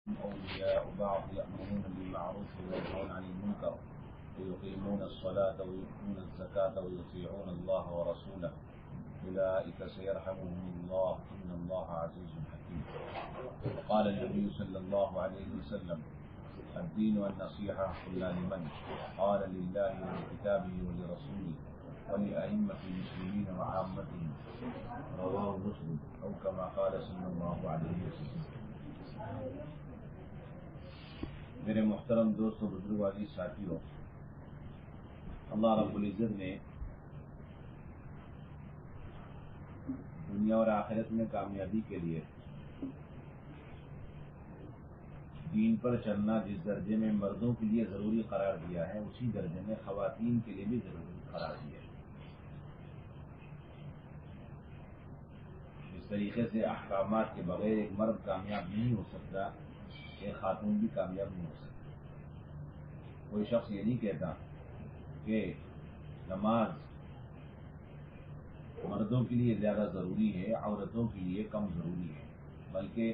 أولياء بعض يأمرون بالمعروف وينهون عن المنكر ويقيمون الصلاة ويؤتون الزكاة ويطيعون الله ورسوله أولئك سيرحمهم الله إن الله عزيز حكيم. وقال النبي صلى الله عليه وسلم الدين والنصيحة قلنا لمن؟ قال لله ولكتابه ولرسوله ولأئمة المسلمين وعامتهم رواه مسلم أو كما قال صلی اللہ علیہ وسلم. میرے محترم دوستوں، بزرگوں، عزیز ساتھیوں، اللہ رب العزت نے دنیا اور آخرت میں کامیابی کے لیے دین پر چلنا جس درجے میں مردوں کے لیے ضروری قرار دیا ہے، اسی درجے میں خواتین کے لیے بھی ضروری قرار دیا ہے. اس طریقے سے احکامات کے بغیر ایک مرد کامیاب نہیں ہو سکتا، ایک خاتون بھی کامیاب نہیں ہو سکتی. کوئی شخص یہ نہیں کہتا کہ نماز مردوں کے لیے زیادہ ضروری ہے، عورتوں کے لیے کم ضروری ہے، بلکہ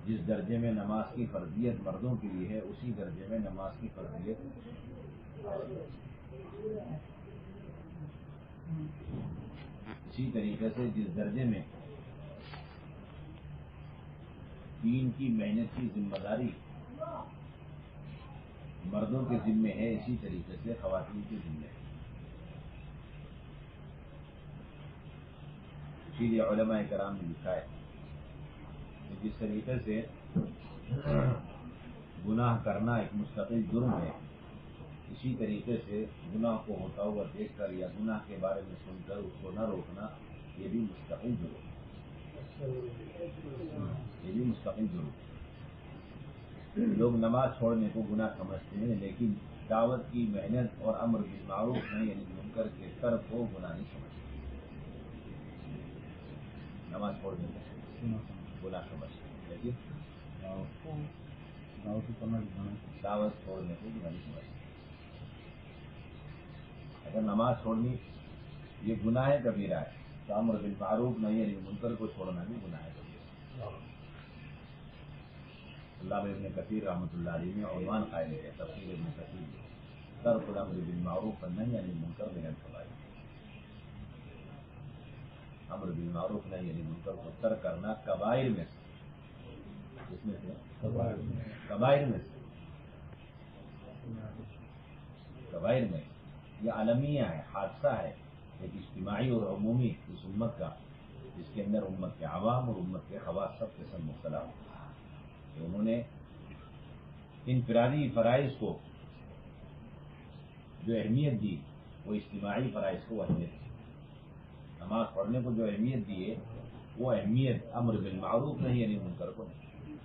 جس درجے میں نماز کی فرضیت مردوں کے لیے ہے، اسی درجے میں نماز کی فرضیت اسی طریقے سے جس درجے میں دین کی محنت کی ذمہ داری مردوں کے ذمے ہے، اسی طریقے سے خواتین کے ذمے ہے. اسی لیے علماء کرام نے لکھا ہے کہ جس طریقے سے گناہ کرنا ایک مستقل جرم ہے، اسی طریقے سے گناہ کو ہوتا ہوا دیکھ کر یا گناہ کے بارے میں سن کر اس کو نہ روکنا، یہ بھی مستقل جرم ہے. یہ بھی مستقل جرم ہے. لوگ نماز چھوڑنے کو گناہ سمجھتے ہیں، لیکن دعوت کی محنت اور امر بالمعروف نہی عن المنکر کے ترک کو گناہ نہیں سمجھتے. نماز چھوڑنے کو گناہ سمجھتے ہیں، لیکن دعوت چھوڑنے کو گناہ نہیں سمجھتے. اگر نماز چھوڑنی یہ گناہ کبیرہ ہے تو امر بالمعروف نہی عن المنکر کو چھوڑنا بھی گناہ کبیرہ. علامہ ابن کثیر رحمۃ اللہ علیہ نے عنوان قائم کیا، تفسیر ابن کثیر، ترک الامر بالمعروف والنہی عن المنکر من الکبائر. امر بالمعروف نہی عن المنکر کو ترک کرنا کبائر میں سے، جس میں سے کبائر میں سے، کبائر میں یہ عالمیہ ہے، حادثہ ہے، ایک اجتماعی اور عمومی اس امت کا، جس کے اندر امت کے عوام اور امت کے خواص سب کے سب مبتلا ہو. انہوں نے انفرادی فرائض کو جو اہمیت دی، وہ اجتماعی فرائض کو اہمیت دی. نماز پڑھنے کو جو اہمیت دی ہے، وہ اہمیت امر بالمعروف نہی عن المنکر کو نہیں.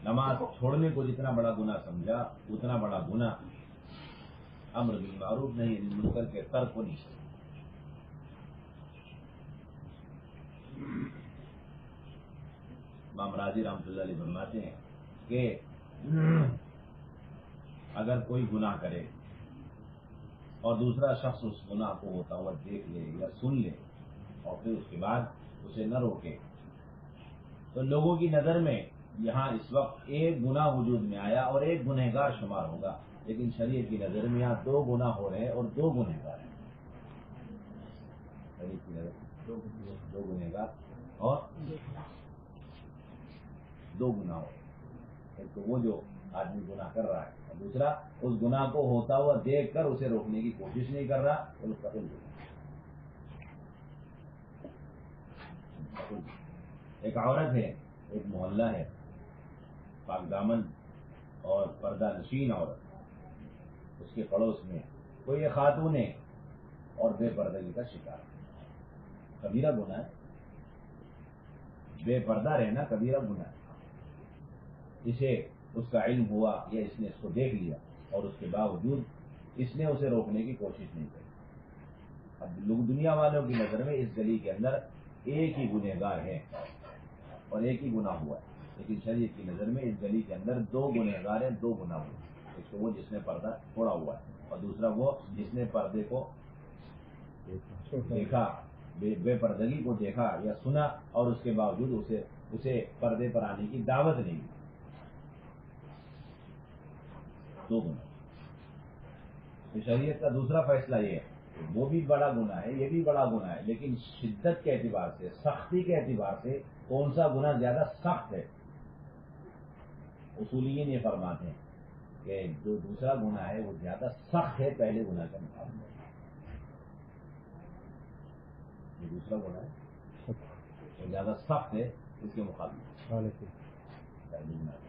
نماز چھوڑنے کو جتنا بڑا گناہ سمجھا، اتنا بڑا گناہ امر بالمعروف نہی عن المنکر کے ترک کو نہیں سمجھا. امام راضی رحمۃ اللہ علیہ فرماتے ہیں کہ اگر کوئی گناہ کرے اور دوسرا شخص اس گناہ کو ہوتا ہوا دیکھ لے یا سن لے اور پھر اس کے بعد اسے نہ روکے، تو لوگوں کی نظر میں یہاں اس وقت ایک گناہ وجود میں آیا اور ایک گنہگار شمار ہوگا، لیکن شریعت کی نظر میں یہاں دو گناہ ہو رہے ہیں اور دو گنہگار ہیں. شریعت کی نظر میں دو گنہگار اور دو گناہ ہو رہے ہیں. ایک تو وہ جو آدمی گناہ کر رہا ہے، اور دوسرا اس گناہ کو ہوتا ہوا دیکھ کر اسے روکنے کی کوشش نہیں کر رہا، اور مستقل گناہ. ایک عورت ہے، ایک محلہ ہے، پاک دامن اور پردہ نشین عورت، اس کے پڑوس میں کوئی ایک خاتون ہے اور بے پردگی کا شکار ہے. کبیرہ گناہ ہے، بے پردہ رہنا کبیرہ گناہ ہے. اسے اس کا علم ہوا یا اس نے اس کو دیکھ لیا اور اس کے باوجود اس نے اسے روکنے کی کوشش نہیں کی. اب لوگ دنیا والوں کی نظر میں اس گلی کے اندر ایک ہی گنہگار ہے اور ایک ہی گناہ ہوا ہے، لیکن شریعت کی نظر میں اس گلی کے اندر دو گنہگار ہیں، دو گناہ ہوئے. ایک تو وہ جس نے پردہ چھوڑا ہوا ہے، اور دوسرا وہ جس نے پردے کو دیکھا، بے پردگی کو دیکھا یا سنا اور اس کے باوجود اسے اسے پردے پر آنے کی دعوت نہیں دی. 2 گناہ. تو شریعت کا دوسرا فیصلہ یہ ہے وہ بھی بڑا گناہ ہے یہ بھی بڑا گناہ ہے، لیکن شدت کے اعتبار سے سختی کے اعتبار سے کون سا گناہ زیادہ سخت ہے. اصولیین یہ فرماتے ہیں کہ جو دوسرا گناہ ہے وہ زیادہ سخت ہے پہلے گناہ کے مقابلے. جو دوسرا گناہ ہے وہ زیادہ سخت ہے اس کے مقابلے پہلے گناہ.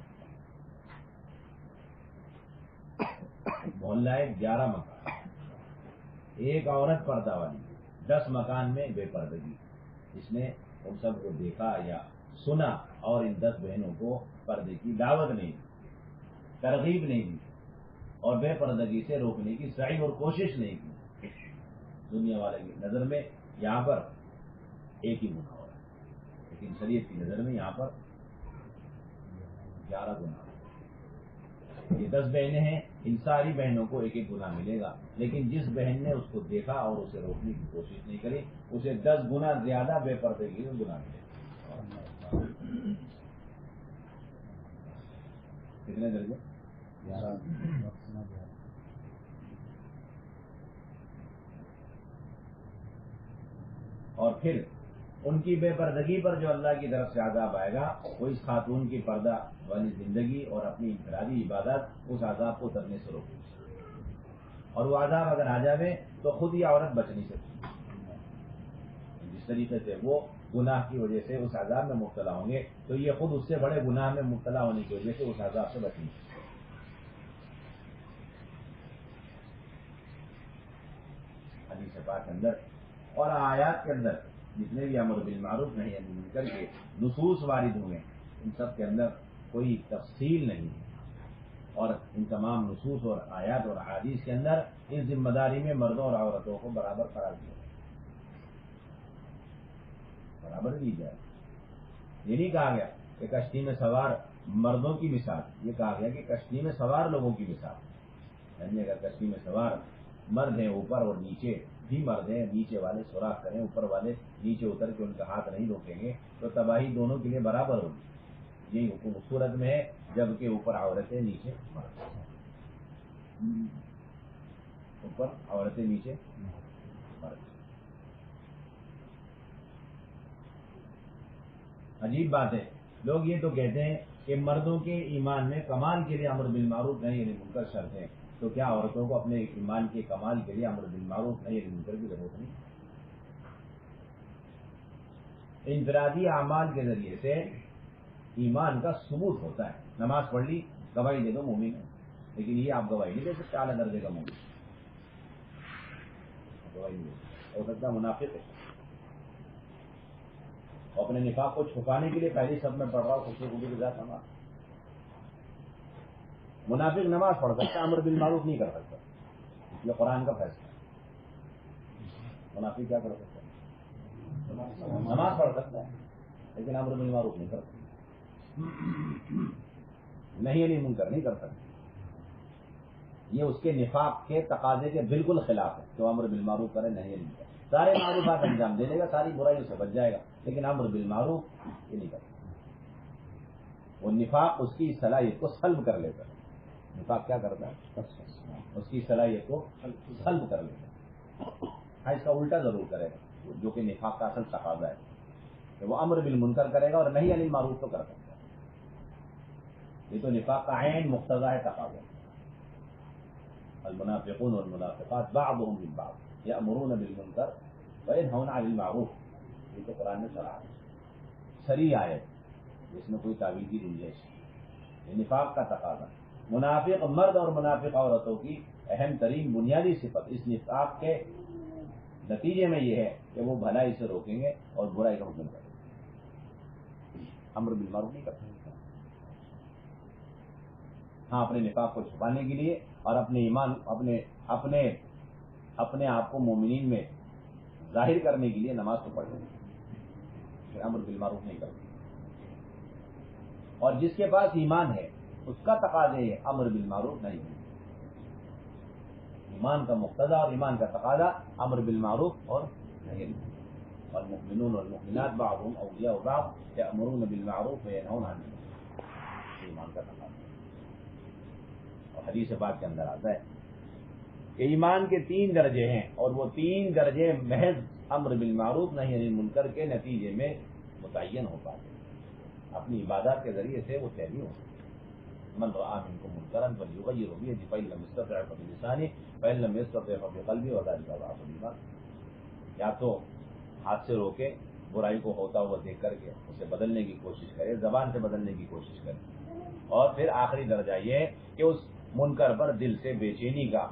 محلہ ہے 11 مکان، ایک عورت پردہ والی، 10 مکان میں بے پردگی. اس نے ان سب کو دیکھا یا سنا اور ان 10 بہنوں کو پردے کی دعوت نہیں دی، ترغیب نہیں دی اور بے پردگی سے روکنے کی سعی اور کوشش نہیں کی. دنیا والے کی نظر میں یہاں پر ایک ہی گناہ ہو رہا ہے، لیکن شریعت کی نظر میں یہاں پر 11 گناہ. یہ 10 بہنیں ہیں، ان ساری بہنوں کو ایک ایک گناہ ملے گا، لیکن جس بہن نے اس کو دیکھا اور اسے روکنے کی کوشش نہیں کری اسے 10 گنا زیادہ بے پردگی کا گناہ ملے گا. کتنے درجے؟ 11. اور پھر ان کی بے پردگی پر جو اللہ کی طرف سے عذاب آئے گا وہ اس خاتون کی پردہ والی زندگی اور اپنی انفرادی عبادت اس عذاب کو اترنے سے روکے گی. اور وہ عذاب اگر آ جائے تو خود یہ عورت بچ نہیں سکتی. جس طریقے سے وہ گناہ کی وجہ سے اس عذاب میں مبتلا ہوں گے تو یہ خود اس سے بڑے گناہ میں مبتلا ہونے کی وجہ سے اس عذاب سے بچ نہیں سکتی. حدیث پاک کے اندر اور آیات کے اندر جتنے بھی امر بالمعروف نہیں عن المنکر کے نصوص وارد ہوئے ان سب کے اندر کوئی تفصیل نہیں ہے، اور ان تمام نصوص اور آیات اور احادیث کے اندر اس ذمہ داری میں مردوں اور عورتوں کو برابر قرار دیا برابر دی جائے. یہ نہیں کہا گیا کہ کشتی میں سوار مردوں کی مثال، یہ کہا گیا کہ کشتی میں سوار لوگوں کی مثال. یعنی اگر کشتی میں سوار مرد ہیں اوپر اور نیچے بھی مرد ہیں، نیچے والے سوراخ کریں اوپر والے نیچے اتر کے ان کا ہاتھ نہیں روکیں گے تو تباہی دونوں کے لیے برابر ہوگی. یہی حکم اس صورت میں ہے جبکہ اوپر عورتیں نیچے مرد، اوپر عورتیں نیچے مرد. عجیب بات ہے، لوگ یہ تو کہتے ہیں کہ مردوں کے ایمان میں کمال کے لیے امر بالمعروف نہیں عن المنکر شرط ہے، تو کیا عورتوں کو اپنے ایمان کے کمال کے لیے امر بالمعروف نہیں عن المنکر کی ضرورت نہیں؟ انفرادی اعمال کے ذریعے سے ایمان کا ثبوت ہوتا ہے. نماز پڑھ لی گواہی دے دو مومن ہے، لیکن یہ آپ گواہی نہیں دے سکتے اعلیٰ درجے کا مومن، گواہی نہیں دے سکتے. ہو سکتا ہے منافق ہے، اپنے نفاق کو چھپانے کے لیے پہلی سب میں پڑھ رہا ہوں خوشی کے ساتھ نماز. منافق نماز پڑھ سکتا ہے، امر بالمعروف نہیں کر سکتا، اس لیے قرآن کا فیصلہ. منافق کیا کر سکتا ہے؟ نماز پڑھ سکتا ہے لیکن امر بالمعروف نہیں کر سکتا، نہیں منکر نہیں کر سکتا. یہ اس کے نفاق کے تقاضے کے بالکل خلاف ہے. جو امر بالمعروف کرے نہیں منکر، سارے معروفات انجام دے دے گا، ساری برائیوں سے بچ جائے گا، لیکن امر بالمعروف یہ نہیں کرتا. وہ نفاق اس کی صلاحیت کو سلب کر لیتا ہے. نفاق کیا کرتا ہے؟ اس کی صلاحیت کو سلب کر لیتا ہے. ہاں اس کا الٹا ضرور کرے گا، جو کہ نفاق کا اصل تقاضا ہے کہ وہ امر بالمنکر کرے گا اور نہیں عن المعروف تو کر سکتا ہے. یہ تو نفاق کا عین مقتضا ہے، تقاضا. المنافقون والمنافقات بعضهم من بعض یأمرون بالمنکر وینہون عن المعروف. یہ تو قرآن میں صریح آیت، جس میں کوئی تعویل کی گنجائش نہیں. یہ نفاق کا تقاضا. منافق مرد اور منافق عورتوں کی اہم ترین بنیادی صفت اس نفاق کے نتیجے میں یہ ہے کہ وہ بھلائی سے روکیں گے اور برائی کا حکم کریں گے، امر بالمعروف نہیں کرتے. ہاں اپنے نفاق کو چھپانے کے لیے اور اپنے ایمان اپنے آپ کو مومنین میں ظاہر کرنے کے لیے نماز تو پڑھیں گے، امر بالمعروف نہیں کرتے. اور جس کے پاس ایمان ہے اس کا تقاضا ہے امر بالمعروف نہیں. ایمان کا مقتضا اور ایمان کا تقاضا امر بالمعروف اور نہیں. والمؤمنون والمؤمنات بعضهم اولیاء بعض یأمرون بالمعروف وینہون عن المنکر، ایمان کا تقاضا۔ اور حدیث پاک کے اندر آتا ہے کہ ایمان کے 3 درجے ہیں، اور وہ 3 درجے محض امر بالمعروف نہی عن المنکر کے نتیجے میں متعین ہو پاتے ہیں، اپنی عبادات کے ذریعے سے وہ طے نہیں ہو سکتے۔ من رأى منكم منكرا فليغيره بيده فإن لم يستطع فبلسانه فإن لم يستطع فبقلبه وذلك أضعف الإيمان۔ یا تو ہاتھ سے روکے برائی کو ہوتا ہوا دیکھ کر کے اسے بدلنے کی کوشش کرے، زبان سے بدلنے کی کوشش کرے، اور پھر آخری درجہ یہ کہ اس منکر پر دل سے بے چینی کا،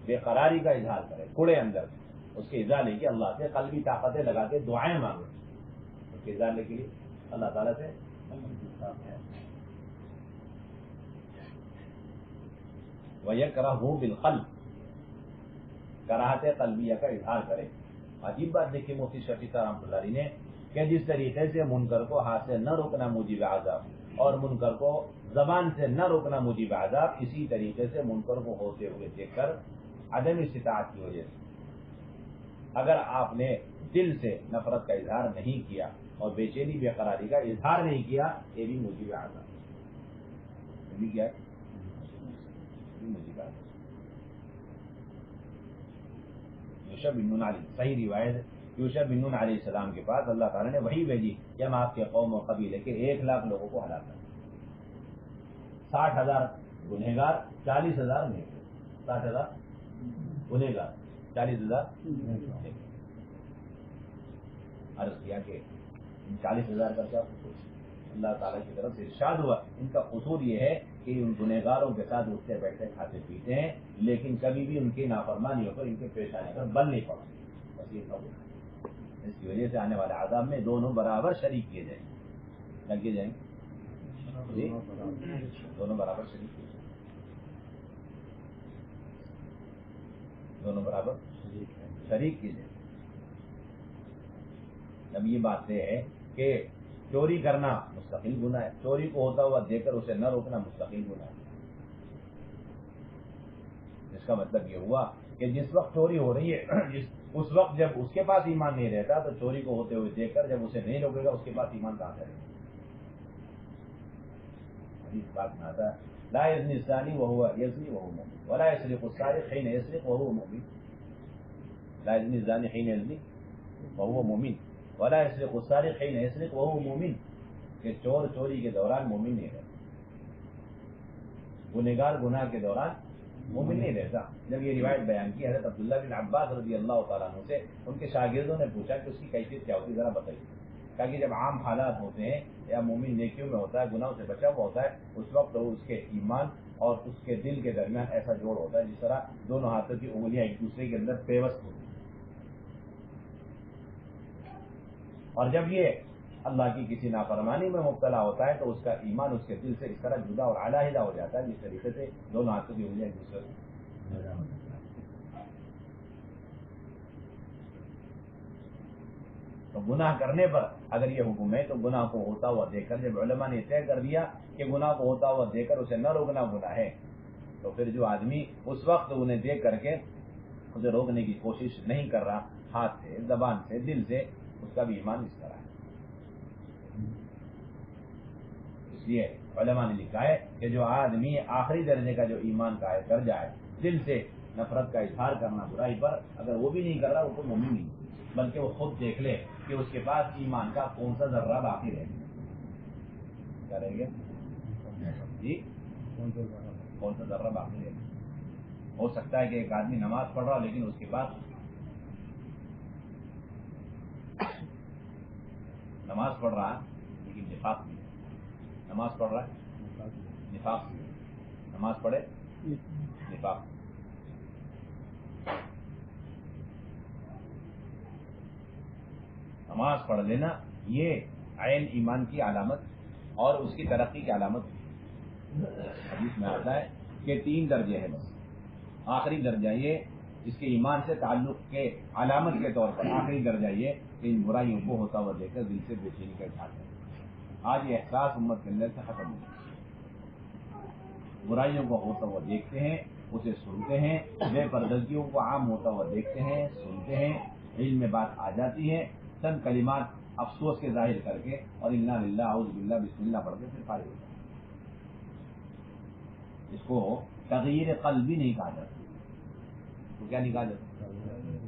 بے قراری کا اظہار کرے، کوڑے اندر اس کے ازالے کی اللہ سے قلبی طاقتیں لگا کے دعائیں مانگے اس کے ازالے کے لیے اللہ تعالیٰ سے۔ وَيَكْرَهُ بِالْقَلْبِ، کراہت قلبیہ کا اظہار کرے۔ عجیب بات دیکھیے مفتی شفیع صاحب رحمۃ اللہ علیہ نے کہ جس طریقے سے منکر کو ہاتھ سے نہ روکنا موجب عذاب اور منکر کو زبان سے نہ روکنا موجب عذاب، اسی طریقے سے منکر کو ہوتے ہوئے دیکھ کر عدم استطاعت کی وجہ سے اگر آپ نے دل سے نفرت کا اظہار نہیں کیا اور بے چینی بے قراری کا اظہار نہیں کیا، یہ بھی موجب عذاب، یہ بھی کیا ہے؟ یوشع بن نون علیہ، صحیح روایت، یوشع بن نون علیہ السلام کے پاس اللہ تعالیٰ نے وحی بھیجی کہ ہم آپ کے قوم و قبیلے کے 1,00,000 لوگوں کو ہلاک کریں، 60,000 گنہگار، 40,000 نیک، 60,000 گنہگار، 40,000 نیک۔ عرض کیا کہ ان 40,000 کا کیا قصور؟ اللہ تعالیٰ کی طرف سے ارشاد ہوا ان کا قصور یہ ہے کہ ان گنہگاروں کے ساتھ اٹھتے بیٹھتے کھاتے پیتے ہیں، لیکن کبھی بھی ان کی نافرمانی ہو کر ان کے پیش آنے پر بل نہیں پڑا، بس یہ سب۔ اس کی وجہ سے آنے والے عذاب میں دونوں برابر شریک کیے جائیں گے، لگے جائیں گے جی، دونوں برابر شریک کیے جائیں گے، دونوں برابر شریک کیے جائیں گے۔ اب یہ بات یہ ہے کہ چوری کرنا مستقل گناہ ہے، چوری کو ہوتا ہوا دیکھ کر اسے نہ روکنا مستقل گناہ ہے۔ اس کا مطلب یہ ہوا کہ جس وقت چوری ہو رہی ہے اس وقت جب اس کے پاس ایمان نہیں رہتا تو چوری کو ہوتے ہوئے دیکھ کر جب اسے نہیں روکے گا اس کے پاس ایمان کہاں سے رہے گا؟ اس بات میں آتا ہے لا یزنی الزانی وهو یزنی وهو مؤمن ولا یسرق السارق حين یسرق وهو مؤمن، لا یزنی الزانی حين یزنی وهو مؤمن ولا یسرق السارق حين یسرق وهو مؤمن، کہ چور چوری کے دوران مومن نہیں رہتا، گنہگار گناہ کے دوران مومن نہیں رہتا۔ جب یہ روایت بیان کی حضرت عبداللہ بن عباس رضی اللہ تعالیٰ عنہ سے ان کے شاگردوں نے پوچھا کہ اس کی کیفیت کیا ہوتی ہے، ذرا بتائیے۔ کہا کہ جب عام حالات ہوتے ہیں یا مومن نیکیوں میں ہوتا ہے، گناہوں سے بچا ہوا ہوتا ہے، اس وقت اس کے ایمان اور اس کے دل کے درمیان ایسا جوڑ ہوتا ہے جس طرح دونوں ہاتھوں کی انگلیاں ایک دوسرے کے اندر پیوست ہوتی ہیں، اور جب یہ اللہ کی کسی نافرمانی میں مبتلا ہوتا ہے تو اس کا ایمان اس کے دل سے اس طرح جدا اور علیحدہ ہو جاتا ہے جس طریقے سے دونوں ہاتھوں کی انگلیاں ایک دوسرے تو گناہ کرنے پر اگر یہ حکم ہے تو گناہ کو ہوتا ہوا دیکھ کر، جب علماء نے طے کر دیا کہ گناہ کو ہوتا ہوا دیکھ کر اسے نہ روکنا گناہ ہے، تو پھر جو آدمی اس وقت انہیں دیکھ کر کے اسے روکنے کی کوشش نہیں کر رہا ہاتھ سے، زبان سے، دل سے، اس کا بھی ایمان اس طرح ہے۔ اس لیے علماء نے لکھا ہے کہ جو آدمی آخری درجے کا جو ایمان کا درجہ ہے، دل سے نفرت کا اظہار کرنا برائی پر، اگر وہ بھی نہیں کر رہا وہ تو مومن نہیں، بلکہ وہ خود دیکھ لے کہ اس کے پاس ایمان کا کون سا ذرہ باقی رہے گا، کیا رہے گا جی، کون سا ذرہ باقی رہے گا۔ ہو سکتا ہے کہ ایک آدمی نماز پڑھ رہا لیکن اس کے پاس نماز پڑھ رہا ہے لیکن نفاق نہیں، نماز پڑھ رہا ہے نفاق نہیں، نماز پڑھے نفاق۔ نماز پڑھ لینا یہ عین ایمان کی علامت اور اس کی ترقی کی علامت ہے۔ حدیث میں آتا ہے کہ 3 درجے ہیں، بس آخری درجہ یہ اس کے ایمان سے تعلق کے علامت کے طور پر آخری درجہ یہ کہ ان برائیوں کو ہوتا ہوا دیکھ کر دل سے بے چینی کا اظہار ہے۔ آج یہ احساس امت کے اندر سے ختم ہو گیا، برائیوں کو ہوتا ہوا دیکھتے ہیں، اسے سنتے ہیں، بے پردگیوں کو عام ہوتا ہوا دیکھتے ہیں، سنتے ہیں، علم میں بات آ جاتی ہے، چند کلمات افسوس کے ظاہر کر کے اور انا للہ اعوذ باللہ بسم اللہ پڑھ کے پھر فارغ ہو جاتا ہے۔ اس کو تغییر قلبی نہیں کہا جاتا۔ تو کیا نہیں کہا جاتا؟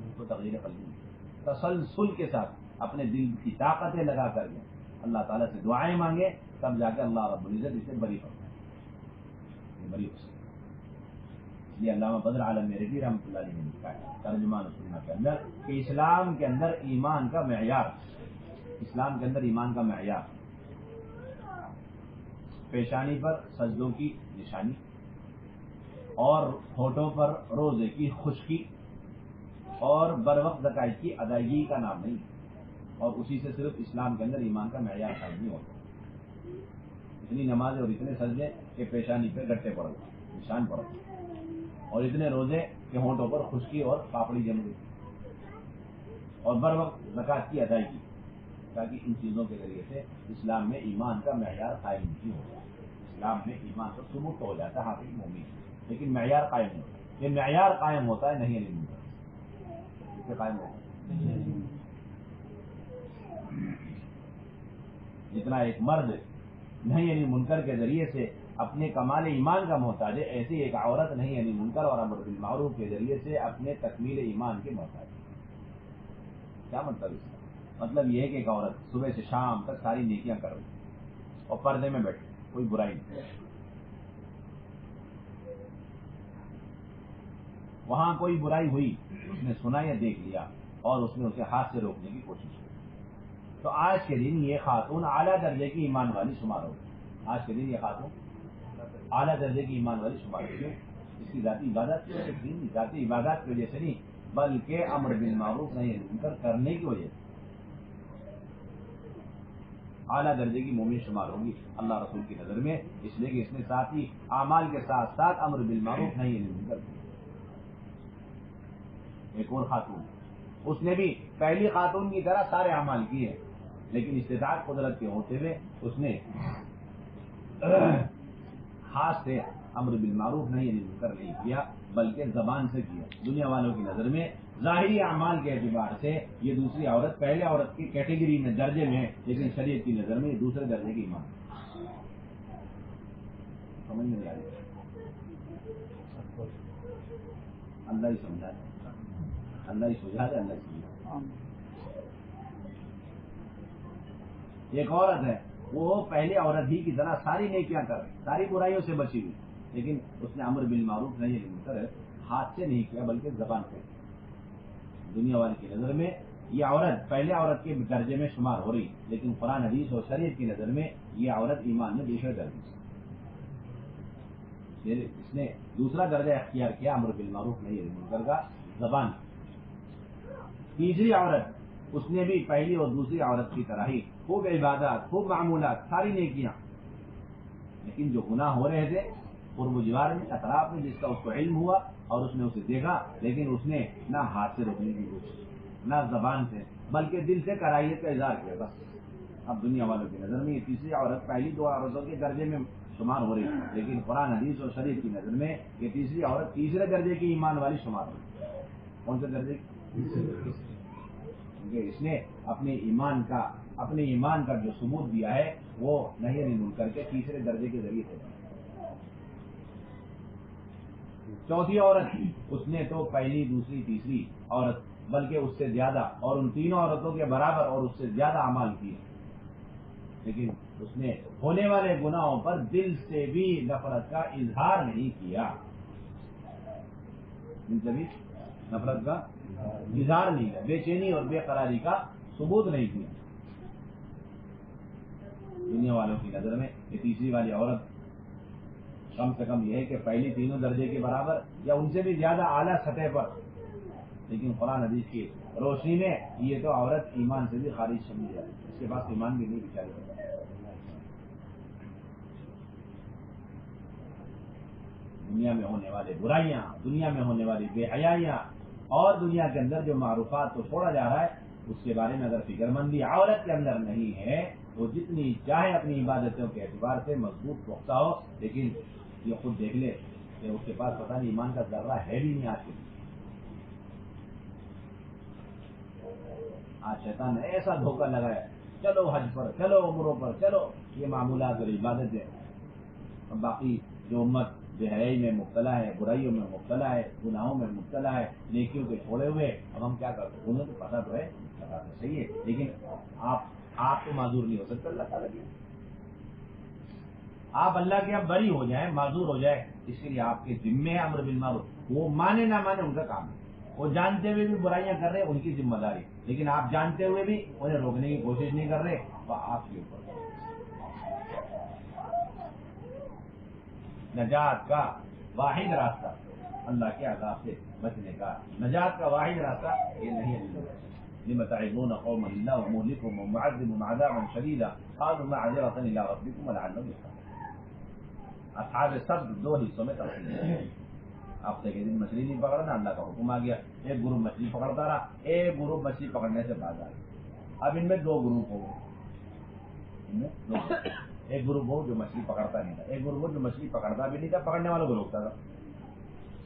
اس کو تغییر قلبی نہیں، تسلسل کے ساتھ اپنے دل کی طاقتیں لگا کر کے اللہ تعالیٰ سے دعائیں مانگے، تب جا کے اللہ رب العزت اسے بری کرتا ہے، بری ہو سکتا ہے۔ اس لیے علامہ بدر عالم میرٹھی رحمۃ اللہ علیہ نے لکھا ہے ترجمان السنہ کے اندر کہ اسلام کے اندر ایمان کا معیار، اسلام کے اندر ایمان کا معیار پیشانی پر سجدوں کی نشانی اور ہونٹوں پر روزے کی خشکی اور بر وقت زکات کی ادائیگی کا نام نہیں، اور اسی سے صرف اسلام کے اندر ایمان کا معیار قائم نہیں ہوتا۔ اتنی نماز اور اتنے سجدے کہ پیشانی پہ گٹے پڑ گئے، نشان پڑ گئے، اور اتنے روزے کہ ہونٹوں پر خشکی اور پاپڑی جم گئی، اور بر وقت زکات کی ادائیگی، تاکہ ان چیزوں کے ذریعے سے اسلام میں ایمان کا معیار قائم نہیں ہوتا۔ اسلام میں ایمان کا ثبوت تو ہو جاتا ہے حقیقی مومن، لیکن معیار قائم نہیں ہوتا۔ یہ معیار قائم ہوتا ہے نہیں علم کا، اس سے قائم ہوتا ہے۔ جتنا ایک مرد نہیں یعنی منکر کے ذریعے سے اپنے کمال ایمان کا محتاج ہے، ایسی ایک عورت نہیں یعنی منکر اور امر بالمعروف کے ذریعے سے اپنے تکمیل ایمان کے محتاج ہے۔ کیا مطلب اس کا؟ مطلب یہ ہے کہ ایک عورت صبح سے شام تک ساری نیکیاں کر رہی اور پردے میں بیٹھے، کوئی برائی نہیں، وہاں کوئی برائی ہوئی اس نے سنا یا دیکھ لیا اور اس نے اسے ہاتھ سے روکنے کی کوشش کی، تو آج کے دن یہ خاتون اعلیٰ درجے کی ایمان والی شمار ہوگی۔ آج کے دن یہ خاتون اعلیٰ درجے کی ایمان والی شمار ہوگی۔ اس کی ذاتی عبادت ذاتی عبادات کی وجہ سے نہیں، بلکہ امر بالمعروف نہیں منکر کرنے کی وجہ سے اعلیٰ درجے کی مومن شمار ہوگی اللہ رسول کی نظر میں، اس لیے کہ اس نے ساتھی اعمال کے ساتھ ساتھ امر بالمعروف نہیں منکر کیا۔ ایک اور خاتون، اس نے بھی پہلی خاتون کی طرح سارے اعمال کیے، لیکن استطاعت قدرت کے ہوتے ہوئے اس نے ہاتھ سے امر بالمعروف نہیں منکر نہیں کیا، بلکہ زبان سے کیا۔ دنیا والوں کی نظر میں ظاہری اعمال کے اعتبار سے یہ دوسری عورت پہلے عورت کی کیٹیگری میں درجے میں ہے، لیکن شریعت کی نظر میں یہ دوسرے درجے کی ایمان ہے۔ سمجھ میں نہیں آ رہی؟ اللہ ہی سمجھا دے، اللہ ہی سمجھا دے، اللہ ہی سمجھا۔ ایک عورت ہے وہ پہلے عورت ہی کی طرح ساری نیکیاں کر رہی، ساری برائیوں سے بچی ہوئی، لیکن اس نے امر بالمعروف نہیں منکر ہاتھ سے نہیں کیا بلکہ زبان سے۔ دنیا والے کی نظر میں یہ عورت پہلے عورت کے درجے میں شمار ہو رہی، لیکن قرآن حدیث اور شریعت کی نظر میں یہ عورت ایمان میں دوسرے درجے سے، اس نے دوسرا درجہ اختیار کیا امر بالمعروف نہیں منکر کا، زبان۔ تیسری عورت، اس نے بھی پہلی اور دوسری عورت کی طرح ہی خوب عبادات، خوب معمولات، ساری نیکیاں، لیکن جو گناہ ہو رہے تھے قرب و جوار میں، اطراف میں، جس کا اس کو علم ہوا اور اس نے اسے دیکھا، لیکن اس نے نہ ہاتھ سے روکنے کی کوشش، نہ زبان سے، بلکہ دل سے کرائیت کا اظہار کیا بس۔ اب دنیا والوں کی نظر میں یہ تیسری عورت پہلی دو عورتوں کے درجے میں شمار ہو رہی ہے، لیکن قرآن حدیث اور شریعت کی نظر میں یہ تیسری عورت تیسرے درجے کی ایمان والی شمار ہو رہی ہے۔ کون سے درجے کی؟ کیونکہ اس نے اپنے ایمان کا جو ثبوت دیا ہے وہ نہیں منکر کے تیسرے درجے کے ذریعے سے۔ چوتھی عورت، اس نے تو پہلی دوسری تیسری عورت بلکہ اس سے زیادہ اور ان تینوں عورتوں کے برابر اور اس سے زیادہ اعمال کیے، لیکن اس نے ہونے والے گناہوں پر دل سے بھی نفرت کا اظہار نہیں کیا، دل سے بھی نفرت کا اظہار نہیں کیا، بے چینی اور بے قراری کا ثبوت نہیں کیا۔ دنیا والوں کی نظر میں یہ تیسری والی عورت کم سے کم یہ ہے کہ پہلی تینوں درجے کے برابر یا ان سے بھی زیادہ اعلیٰ سطح پر، لیکن قرآن حدیث کی روشنی میں یہ تو عورت ایمان سے بھی خارج سمجھی جاتی ہے، اس کے پاس ایمان بھی نہیں بچاری۔ دنیا میں ہونے والے برائیاں، دنیا میں ہونے والی بے حیائیاں اور دنیا کے اندر جو معروفات کو چھوڑا جا رہا ہے اس کے بارے میں اگر فکر مندی عورت کے اندر نہیں ہے تو جتنی چاہے اپنی عبادتوں کے اعتبار سے مضبوط پختہ ہو، لیکن یہ خود دیکھ لے کہ اس کے پاس پتہ نہیں ایمان کا ذرہ ہے بھی نہیں آج کے دن۔ آج شیطان نے ایسا دھوکہ لگایا، چلو حج پر، چلو عمروں پر، چلو یہ معمولات اور عبادتیں، اور باقی جو امت بے حیائی میں مبتلا ہے، برائیوں میں مبتلا ہے، گناہوں میں مبتلا ہے، نیکیوں کے چھوڑے ہوئے، اب ہم کیا کرتے ہیں؟ انہیں تو پتہ تو ہے، پتہ تو صحیح ہے، لیکن آپ تو معذور نہیں ہو سکتے اللہ تعالیٰ کی، آپ اللہ کے اب بری ہو جائیں، معذور ہو جائے، اس کے لیے آپ کے ذمے ہے امر بالمعروف، وہ مانے نہ مانے ان کا کام ہے، وہ جانتے ہوئے بھی برائیاں کر رہے ان کی ذمہ داری، لیکن آپ جانتے ہوئے بھی انہیں روکنے کی کوشش نہیں کر رہے، تو آپ کے اوپر نجات کا واحد راستہ، اللہ کے عذاب سے بچنے کا نجات کا واحد راستہ یہ نہیں ہے۔ لم تعظون قوما الله مهلكهم ومعذبهم عذابا شديدا قالوا معذرة الى ربكم ولعلهم يتقون۔ اصحاب السبت دو حصوں میں تقسیم ہے، ہفتے کے دن مچھلی نہیں پکڑنا، اللہ کا حکم آ گیا، ایک گروپ مچھلی پکڑتا رہا، ایک گروپ مچھلی پکڑنے سے باز آ گیا، اب ان میں دو گروپ ہو گئے، ایک گروپ ہو جو مچھلی پکڑتا نہیں تھا، ایک گروپ ہو جو مچھلی پکڑتا بھی نہیں تھا، پکڑنے والوں کو روکتا تھا،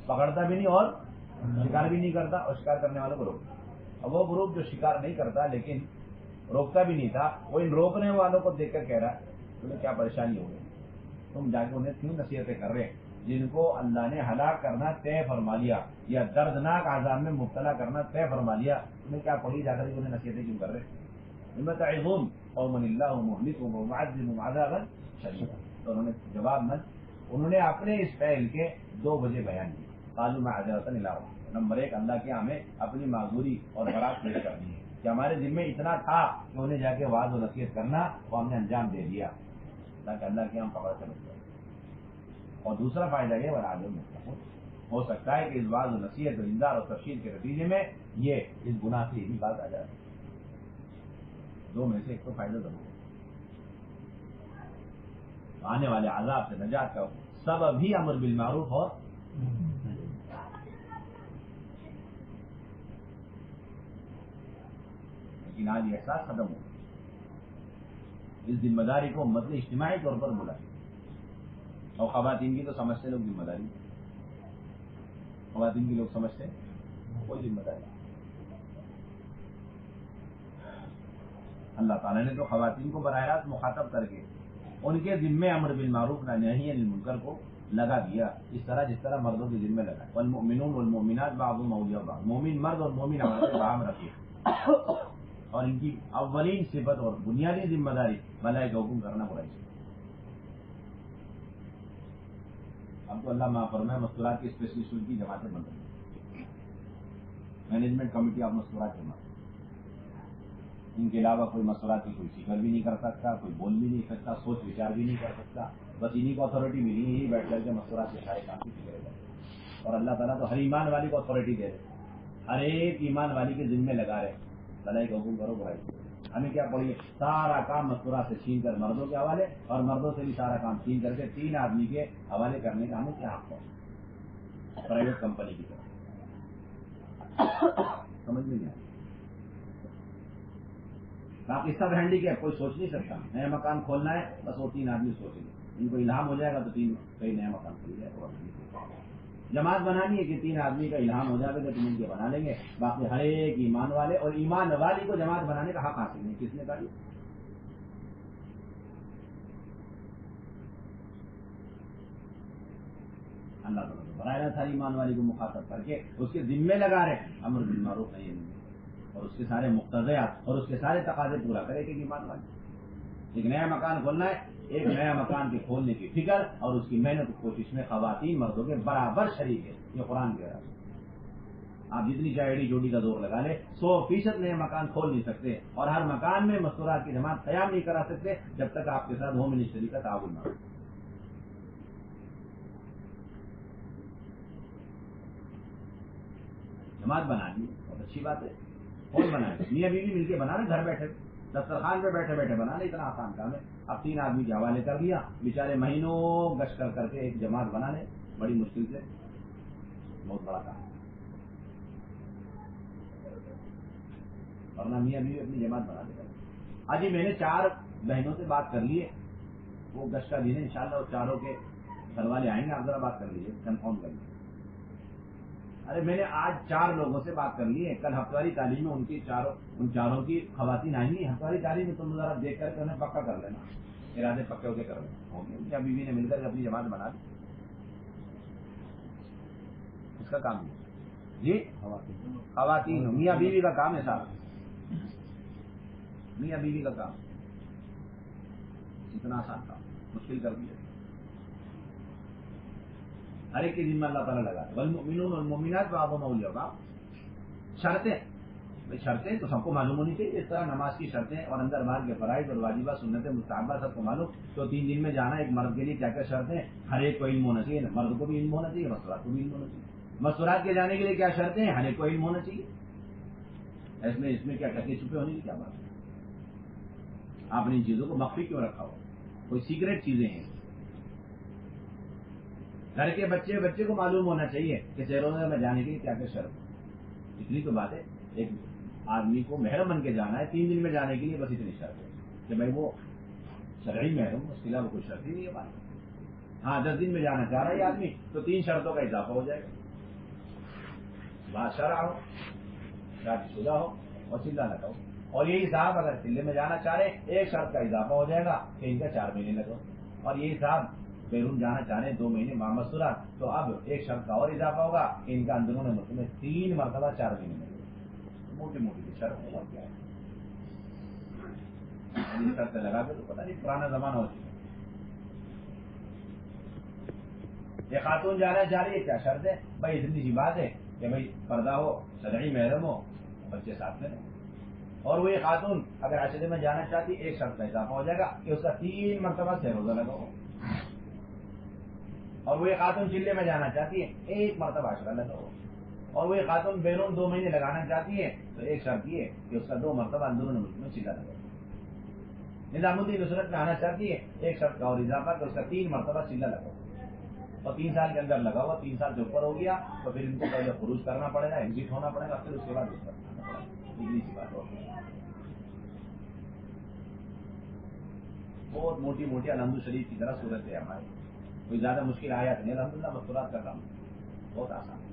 پکڑتا بھی نہیں اور شکار بھی نہیں کرتا، اور شکار کرنے والوں کو روکتا۔ اب وہ گروپ جو شکار نہیں کرتا لیکن روکتا بھی نہیں تھا، وہ ان روکنے والوں کو دیکھ کر کہہ رہا ہے تمہیں کیا پریشانی ہو گئی، تم جا کے انہیں کیوں نصیحتیں کر رہے ہیں جن کو اللہ نے ہلاک کرنا طے فرما لیا یا دردناک عذاب میں مبتلا کرنا طے فرما لیا، تمہیں کیا پڑی جا کر انہیں نصیحتیں کیوں کر رہے ہیں؟ تعظون قوما اللہ مہلکهم ومعذبهم عذابا شدیدا، تو انہوں نے جواب میں انہوں نے اپنے اس فعل کے دو وجہ بیان کی، قالوا معذرۃ الی ربکم، نمبر ایک اللہ کے ہمیں اپنی معذوری اور برات پیش کرنی ہے کہ ہمارے ذمہ اتنا تھا کہ انہیں جا کے وعظ و نصیحت کرنا، وہ ہم نے انجام دے دیا تاکہ اللہ کے ہم پکڑ کر رکھ جائیں، اور دوسرا فائدہ یہ ولعلہم یتقون، ہو سکتا ہے کہ اس وعظ و نصیحت و انذار اور تبشیر کے نتیجے میں یہ اس گناہ سے بھی بات آ جائے، دو میں سے ایک تو فائدہ ضرور ہے، آنے والے عذاب سے نجات کا سبب بھی امر بالمعروف اور لیکن آج یہ احساس ختم ہو گیا، اس ذمہ داری کو امت نے اجتماعی طور پر بولا، اور خواتین کی تو سمجھتے لوگ ذمہ داری، خواتین کی لوگ سمجھتے ہیں کوئی ذمہ داری، اللہ تعالیٰ نے تو خواتین کو براہ راست مخاطب کر کے ان کے ذمے امر بالمعروف نہی عن المنکر کو لگا دیا، اس طرح جس طرح مردوں کے ذمے لگا، والمؤمنون والمؤمنات بعضهم اولیاء بعض، مومن مرد اور مومن عورتیں باہم رکھیے، اور ان کی اولین صفت اور بنیادی ذمہ داری بھلائی کا حکم کرنا برائی سے۔ اب تو اللہ معاف فرمائے مستورات کی اسپیشلسٹ کی جماعتیں بن رہی ہیں، مینجمنٹ کمیٹی آف مستورات جماعت، ان کے علاوہ کوئی مستورات کی کوئی فکر بھی نہیں کر سکتا، کوئی بول بھی نہیں سکتا، سوچ وچار بھی نہیں کر سکتا، بس انہیں کو اتھارٹی ملی، یہی بیٹھ کر کے مستورات کے سارے کام کی فکر ہے، اور اللہ تعالیٰ تو ہر ایمان والی کو اتھارٹی دے رہے، ہر ایک ایمان والی کے ذمے لگا رہے، بھلائی کا حکم کرو برائی سے۔ ہمیں کیا پڑھیے سارا کام مستورات سے چھین کر مردوں کے حوالے، اور مردوں سے بھی سارا کام چھین کر کے تین آدمی کے حوالے کرنے کا ہمیں کیا حق ہے پرائیویٹ کمپنی کی طرف، سمجھ میں نہیں آئی۔ باقی سب ہینڈیکیپ کوئی سوچ نہیں سکتا، نیا مکان کھولنا ہے بس وہ تین آدمی سوچیں گے، ان کو الہام ہو جائے گا تو تین کئی نیا مکان کھول جائے گا، جماعت بنانی ہے کہ تین آدمی کا الہام ہو جائے گا تو تم ان کے بنا لیں گے، باقی ہر ایک ایمان والے اور ایمان والی کو جماعت بنانے کا حق حاصل نہیں، کس نے کہا؟ اللہ تعالیٰ تو براہ راست ہر ایمان والی کو مخاطب کر کے اس کے ذمے لگا رہے امر بالمعروف نہی عن المنکر، اور اس کے سارے مقتضیات اور اس کے سارے تقاضے پورا کرے کہ ایمان والی، ایک نیا مکان کھولنا ہے، ایک نیا مکان کے کھولنے کی فکر اور اس کی محنت کوشش میں خواتین مردوں کے برابر شریک ہے، یہ قرآن کہہ رہا ہے۔ آپ جتنی چاہے ایڈی جوڑی کا زور لگا لے، 100% نئے مکان کھول نہیں سکتے، اور ہر مکان میں مستورات کی جماعت قیام نہیں کرا سکتے جب تک آپ کے ساتھ ہوم منسٹری کا تعاون نہ ہو۔ جماعت بنانی بہت اچھی بات ہے، کون بنائے؟ میاں بیوی مل کے بنانا، گھر بیٹھے دسترخوان پہ بیٹھے بیٹھے بنانا، اتنا آسان کام ہے۔ اب تین آدمی کے حوالے کر دیا، بیچارے مہینوں گشت کر کر کے ایک جماعت بنانے بڑی مشکل سے، بہت بڑا کام ہے، ورنہ میاں بیوی اپنی جماعت بنا دے گا۔ آج میں نے 4 بہنوں سے بات کر لی ہے، وہ گشت کا دن ہے انشاءاللہ، اور چاروں کے گھر والے آئیں گے، آپ ذرا بات کر لیجیے، کنفرم کر لیجیے، ارے میں نے آج 4 لوگوں سے بات کر لی ہے، کل ہفتواری تعلیم میں ان چاروں کی خواتین آئیں گی، ہفتواری تعلیم میں تم ذرا دیکھ کر کے انہیں پکا کر لینا، ارادے پکے ہو کے کر لینا، ہوگی کیا بیوی نے مل کر اپنی جماعت بنا دی، اس کا کام ہے جی خواتین میاں بیوی کا کام ہے صاحب، میاں بیوی کا کام، اتنا آسان کام مشکل کر دیا، ہر ایک کی ذمہ اللہ تعالیٰ لگا ہے، والمؤمنون والمؤمنات بعضهم اولیاء بعض، شرطیں شرطیں تو سب کو معلوم ہونی چاہیے، اس طرح نماز کی شرطیں اور اندر باہر کے فرائض اور واجبات سنتیں مستحبات سب کو معلوم، تو 3 دن میں جانا ایک مرد کے لیے کیا کیا شرطیں، ہر ایک کو علم ہونا چاہیے، مرد کو بھی علم ہونا چاہیے، مستورات کو بھی علم ہونا چاہیے، مستورات کے جانے کے لیے کیا شرطیں ہیں، ہر ایک کو علم ہونا چاہیے، اس میں کیا ٹکے چھپے ہونے کی کیا بات ہے، آپ نے ان چیزوں کو مخفی کیوں رکھا ہو، کوئی سیکریٹ چیزیں ہیں، گھر کے بچے کو معلوم ہونا چاہیے کہ سیروں میں جانے کے لیے کیا کیا شرط، اتنی تو بات ہے، ایک آدمی کو محرم بن کے جانا ہے 3 دن میں جانے کے لیے، بس اتنی شرط ہے کہ بھائی وہ شرعی محرم، اس کے علاوہ کوئی شرط ہی نہیں ہے بات، ہاں 10 دن میں جانا چاہ رہا ہے یہ آدمی تو 3 شرطوں کا اضافہ ہو جائے گا، بادشاہ ہو، شادی شدہ ہو اور چلہ لگا ہو، اور یہی صاحب اگر چلے میں جانا چاہ رہے 1 شرط کا اضافہ ہو جائے گا کہ ان کا 4 مہینے لگو، اور یہی صاحب بیرون جانا چاہ رہے ہیں 2 مہینے مامسورات، تو اب 1 شرط کا اور اضافہ ہوگا کہ ان کا اندرون ملک میں 3 مرتبہ 4 مہینے میں، موٹی موٹی شرط ہے اور کیا ہے، شرط لگا کے تو پتہ نہیں پرانا زمانہ ہو چکا، یہ خاتون جانا چاہ رہی ہے کیا شرط ہے، بھائی اتنی سی بات ہے کہ بھائی پردہ ہو، شرعی محرم ہو، بچے ساتھ میں رہیں، اور وہی خاتون اگر عشرے میں جانا چاہتی 1 شرط کا اضافہ ہو جائے گا کہ اس کا 3 مرتبہ سے روزہ لگا ہو، اور وہی خاتون چلے میں جانا چاہتی ہے 1 مرتبہ عشرہ لگا ہو، اور وہی خاتون بیرون 2 مہینے لگانا چاہتی ہے تو 1 شرط یہ کہ اس کا 2 مرتبہ اندرون ملک میں چلہ لگا ہو، نظام الدین نصرت میں آنا چاہتی ہے 1 شرط کا اور اضافہ کہ اس کا 3 مرتبہ چلہ لگا ہو، اور 3 سال کے اندر لگا ہوا، 3 سال سے اوپر ہو گیا تو پھر ان کو پہلے خروج کرنا پڑے گا، ایگزٹ ہونا پڑے گا، پھر اس کے بعد اس کرنا پڑے گا، سی بات ہوتی ہے، بہت موٹی موٹی الحمد شریف کی طرح صورت ہے ہماری، کوئی زیادہ مشکل آیا نہیں، الحمدللہ مستورات کا کام بہت آسان ہے،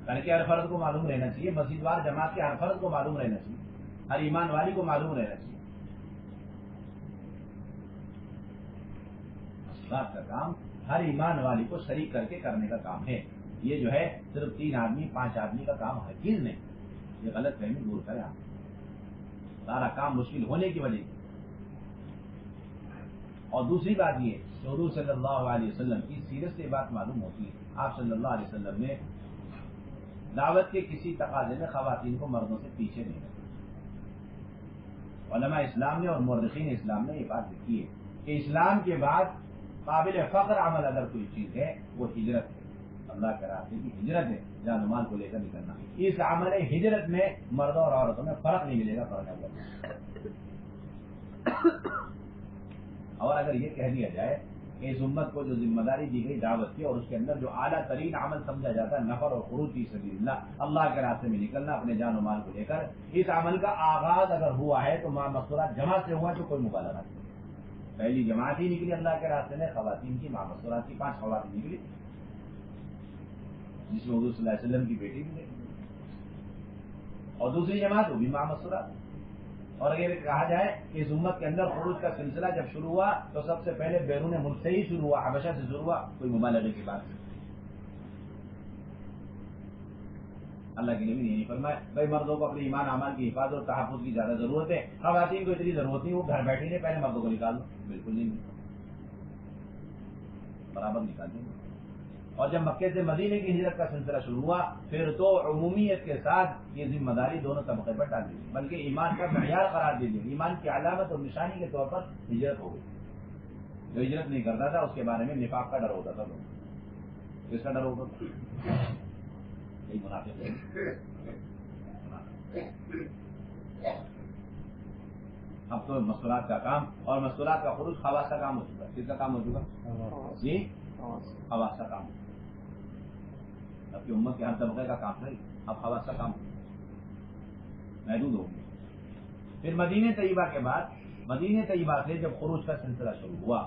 گھر کے ہر فرد کو معلوم رہنا چاہیے، مسجد وار جماعت کے ہر فرد کو معلوم رہنا چاہیے، ہر ایمان والی کو معلوم رہنا چاہیے، مسجد کا کام ہر ایمان والی کو شریک کر کے کرنے کا کام ہے، یہ جو ہے صرف 3 آدمی 5 آدمی کا کام ہرگز نہیں، یہ غلط فہمی دور کریں آپ، سارا کام مشکل ہونے کی وجہ سے، اور دوسری بات یہ حضور صلی اللہ علیہ وسلم کی سیرت سے بات معلوم ہوتی ہے، آپ صلی اللہ علیہ وسلم نے دعوت کے کسی تقاضے میں خواتین کو مردوں سے پیچھے نہیں رکھا، علماء اسلام نے اور مورخین اسلام نے یہ بات لکھی ہے کہ اسلام کے بعد قابل فخر عمل اگر کوئی چیز ہے وہ ہجرت ہے، اللہ کے راستے کی ہجرت ہے، جان و مال کو لے کر نکلنا، اس عمل ہجرت میں مردوں اور عورتوں میں فرق نہیں ملے گا، فرق، اور اگر یہ کہہ دیا جائے کہ اس امت کو جو ذمہ داری دی گئی دعوت کی اور اس کے اندر جو اعلیٰ ترین عمل سمجھا جاتا ہے نفر اور خروج فی سبیل اللہ، اللہ کے راستے میں نکلنا اپنے جان و مال کو لے کر، اس عمل کا آغاز اگر ہوا ہے تو مستورات جماعت سے ہوا تو کوئی مبالغہ نہیں، پہلی جماعت ہی نکلی اللہ کے راستے میں خواتین کی، مستورات کی 5 خواتین نکلی، جس میں حضور صلی اللہ علیہ وسلم کی بیٹی بھی نکلی، اور دوسری جماعت وہ بھی مستورات، اور اگر کہا جائے کہ اس امت کے اندر خروج کا سلسلہ جب شروع ہوا تو سب سے پہلے بیرون ملک سے ہی شروع ہوا، حبشہ سے شروع ہوا، کوئی مبالغے کی بات نہیں، اللہ کے نبی نے یہی فرمایا بھائی مردوں کو اپنے ایمان اعمال کی حفاظت اور تحفظ کی زیادہ ضرورت ہے، خواتین کو اتنی ضرورت نہیں، وہ گھر بیٹھی نہیں، پہلے مردوں کو نکال دو، بالکل نہیں برابر نکال دیں گے، اور جب مکے سے مدینے کی ہجرت کا سلسلہ شروع ہوا پھر تو عمومیت کے ساتھ یہ ذمہ داری دونوں طبقے پر ڈال دی، بلکہ ایمان کا معیار قرار دے دیا، ایمان کی علامت اور نشانی کے طور پر ہجرت ہو گئی، جو ہجرت نہیں کرتا تھا اس کے بارے میں نفاق کا ڈر ہوتا تھا، لوگ کس کا ڈر ہوتا تھا، یہی منافق ہے، اب تو مستورات کا کام اور مستورات کا خروج خواص کا کام ہو چکا، کس کا کام ہو چکا جی، خواص کا کام، اب کی امت کے ہر طبقے کا کام نہیں، اب خواص کا کام محدود ہو گیا، پھر مدینہ طیبہ کے بعد، مدینہ طیبہ سے جب خروج کا سلسلہ شروع ہوا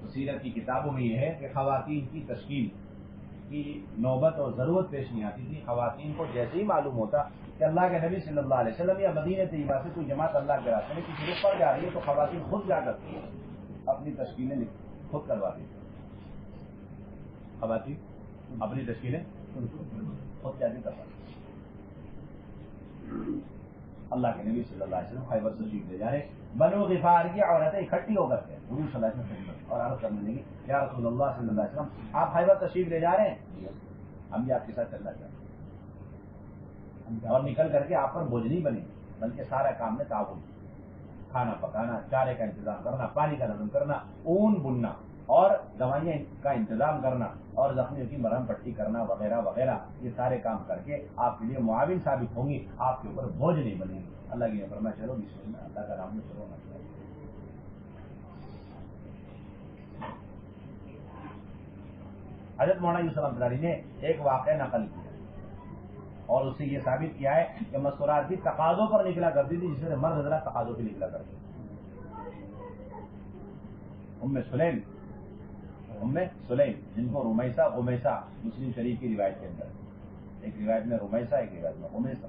تو سیرت کی کتابوں میں یہ ہے کہ خواتین کی تشکیل کی نوبت اور ضرورت پیش نہیں آتی تھی. خواتین کو جیسے ہی معلوم ہوتا کہ اللہ کے نبی صلی اللہ علیہ وسلم یا مدینہ طیبہ سے کوئی جماعت اللہ کے راستے میں کسی رخ پر جا رہی ہے تو خواتین خود جا کرتی ہیں, اپنی تشکیلیں خود کرواتی تھیں. خواتین اپنی تشکیلیں خود کیا کرواتی. اللہ کے نبی صلی اللہ علیہ وسلم خیبر تشریف لے جا رہے, بنو غفار کی عورتیں اکٹھی ہو کر کے حضور صلی اللہ علیہ وسلم اور عرض کرنے لگی, یا رسول اللہ صلی اللہ علیہ وسلم آپ خیبر تشریف لے جا رہے ہیں, ہم بھی آپ کے ساتھ چلنا چاہتے ہیں, اور نکل کر کے آپ پر بوجھ نہیں بنے بلکہ سارا کام میں تعاون, کھانا پکانا, چارے کا انتظام کرنا, پانی کا نظم کرنا, اون بننا اور دوائیاں کا انتظام کرنا اور زخمیوں کی مرہم پٹی کرنا وغیرہ وغیرہ, یہ سارے کام کر کے آپ کے لیے معاون ثابت ہوں گی, آپ کے اوپر بوجھ نہیں بنے گی. اللہ کی فرمایا چلو بسم اللہ, اللہ کا نام میں شروع ہونا چاہیے. حضرت مولانا یوسف انصاری نے ایک واقعہ نقل کیا اور اس سے یہ ثابت کیا ہے کہ مستورات بھی تقاضوں پر نکلا کرتی تھی, جس میں مرد حضرات تقاضوں پہ نکلا کرتے. ام سلیم جن کو رمیسہ غمیسہ مسلم شریف کی روایت کے اندر, ایک روایت میں رمیسہ, ایک روایت میں غمیسہ.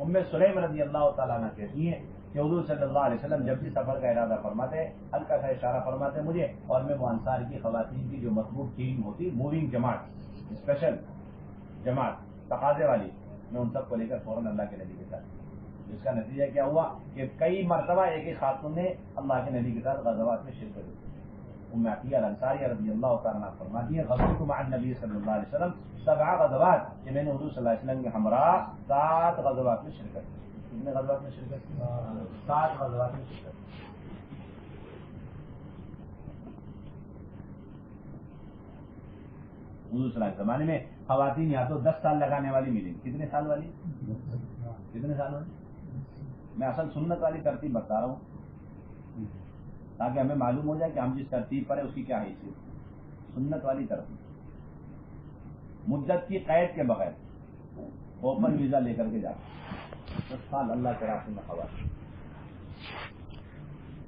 ام سلیم رضی اللہ تعالیٰ عنہ کہتی ہیں کہ حضور صلی اللہ علیہ وسلم جب بھی سفر کا ارادہ فرماتے, ہلکا سا اشارہ فرماتے مجھے, اور میں وہ انصار کی خواتین کی جو مطلوب ٹیم ہوتی, موونگ جماعت, اسپیشل جماعت تقاضے والی, میں ان سب کو لے کر فوراً اللہ کے نبی کے ساتھ, جس کا نتیجہ کیا ہوا کہ کئی مرتبہ ایک ایک خاتون نے اللہ کے نبی کے ساتھ غزوات میں شرکت کی. ام عطیہ الانصاریہ رضی اللہ تعالیٰ عنہ فرماتی ہیں غزوت مع النبی صلی اللہ علیہ وسلم 7 غزوات, کہ میں نے حضور صلی اللہ علیہ وسلم کے ہمراہ 7 غزوات میں شرکت کی. کتنے غزوات میں شرکت کی؟ 7 غزوات میں شرکت کی. حضور صلی اللہ علیہ زمانے میں خواتین یا تو 10 سال لگانے والی ملیں. کتنے سال والی؟ کتنے سال والی؟ میں اصل سنت والی ترتیب بتا رہا ہوں تاکہ ہمیں معلوم ہو جائے کہ ہم جس ترتیب پر ہے اس کی کیا حیثیت. سنت والی ترتیب مدت کی قید کے بغیر اوپن ویزا لے کر کے جاتے 10 سال اللہ کے راستے میں خواتین.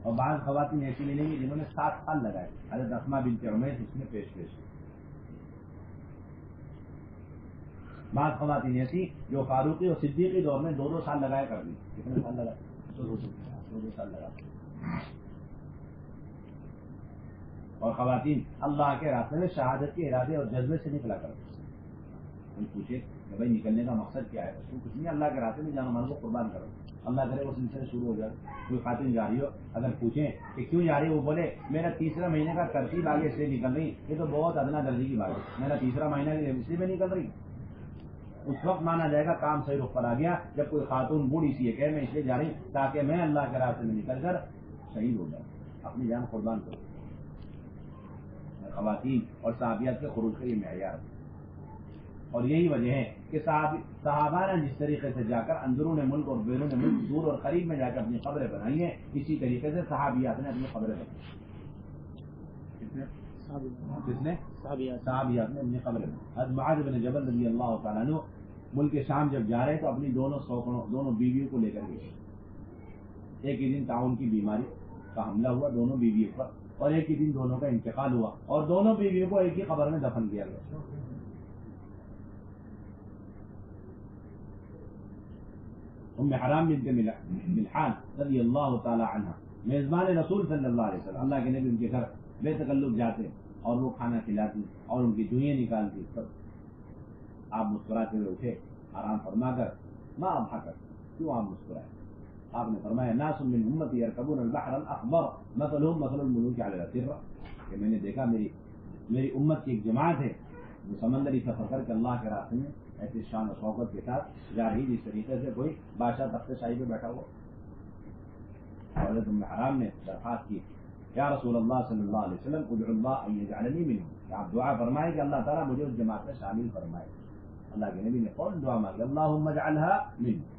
اور بعض خواتین ایسی ملیں گی جنہوں نے 7 سال لگائے. حضرت اسماء بنت عمیس اس میں پیش کی. بعض خواتین ایسی جو فاروقی اور صدیقی دور میں 2 سال لگایا کر دی. کتنے سال لگائے؟ 2 سال لگا. اور خواتین اللہ کے راستے میں شہادت کے ارادے اور جذبے سے نکلا کرتے. کوئی پوچھے کہ بھائی نکلنے کا مقصد کیا ہے, اس کو کچھ نہیں, اللہ کے راستے میں جانو مال کو قربان کرو. اللہ کرے وہ سلسلے شروع ہو جائے. کوئی خاتون جا رہی ہو, اگر پوچھیں کہ کیوں جا رہی ہو, وہ بولے میرا 3 مہینے کا ترتیب آگے سے نکل رہی, یہ تو بہت ادنا درجے کی بات ہے. میرا 3 مہینہ اسی میں نکل رہی, اس وقت مانا جائے گا کام صحیح رخ پر آ گیا جب کوئی خاتون بوڑھی سی ہے کہ میں اس لیے جا رہی تاکہ میں اللہ کے راستے میں نکل کر شہید ہو جاؤں, اپنی جان قربان کروں. خواتین اور صحابیات کے خروج کا یہ معیار ہے. اور یہی وجہ ہے کہ صحابہ نے جس طریقے سے جا کر اندرون ملک اور بیرون ملک دور اور قریب میں جا کر اپنی قبریں بنائی ہیں, اسی طریقے سے صحابیات نے اپنی قبریں بنائی. کس نے؟ صحابیات نے اپنی قبریں بنائی. حضرت معاذ بن جبل رضی اللہ تعالیٰ عنہ ملک شام جب جا رہے تو اپنی دونوں بیویوں کو لے کر گئے. ایک ہی دن تعاون کی بیماری کا حملہ ہوا دونوں بیویوں پر, اور ایک ہی دن دونوں کا انتقال ہوا, اور دونوں بیویوں کو ایک ہی قبر میں دفن کیا گیا. ام حرام بنت ملحان رضی اللہ تعالی عنہ میزبان رسول صلی اللہ علیہ وسلم, اللہ کے نبی ان کے گھر بے تکلف جاتے اور وہ کھانا کھلاتی اور ان کی جوئیں نکالتی. آپ مسکراتے ہوئے اٹھے آرام فرما کر, ماں ابھا کر کیوں آپ مسکرائے؟ آپ نے فرمایا ناس من امتی یرکبون البحر الاخضر مثلهم مثل الملوک علی السر, کہ میں نے دیکھا میری امت کی ایک جماعت ہے جو سمندری سفر کر کے اللہ کے راستے میں ایسے شان و شوکت کے ساتھ جا رہی جس طریقے سے کوئی بادشاہ تخت شاہی پہ بیٹھا ہوا. حضرت ام حرام نے درخواست کی یا رسول اللہ صلی اللہ علیہ وسلم ادعو اللہ ان یجعلنی منہم, آپ دعا فرمائے کہ اللہ تعالیٰ مجھے اس جماعت میں شامل فرمائے. اللہ کے نبی نے فوراً دعا مانگی اللہم اجعلها منہم.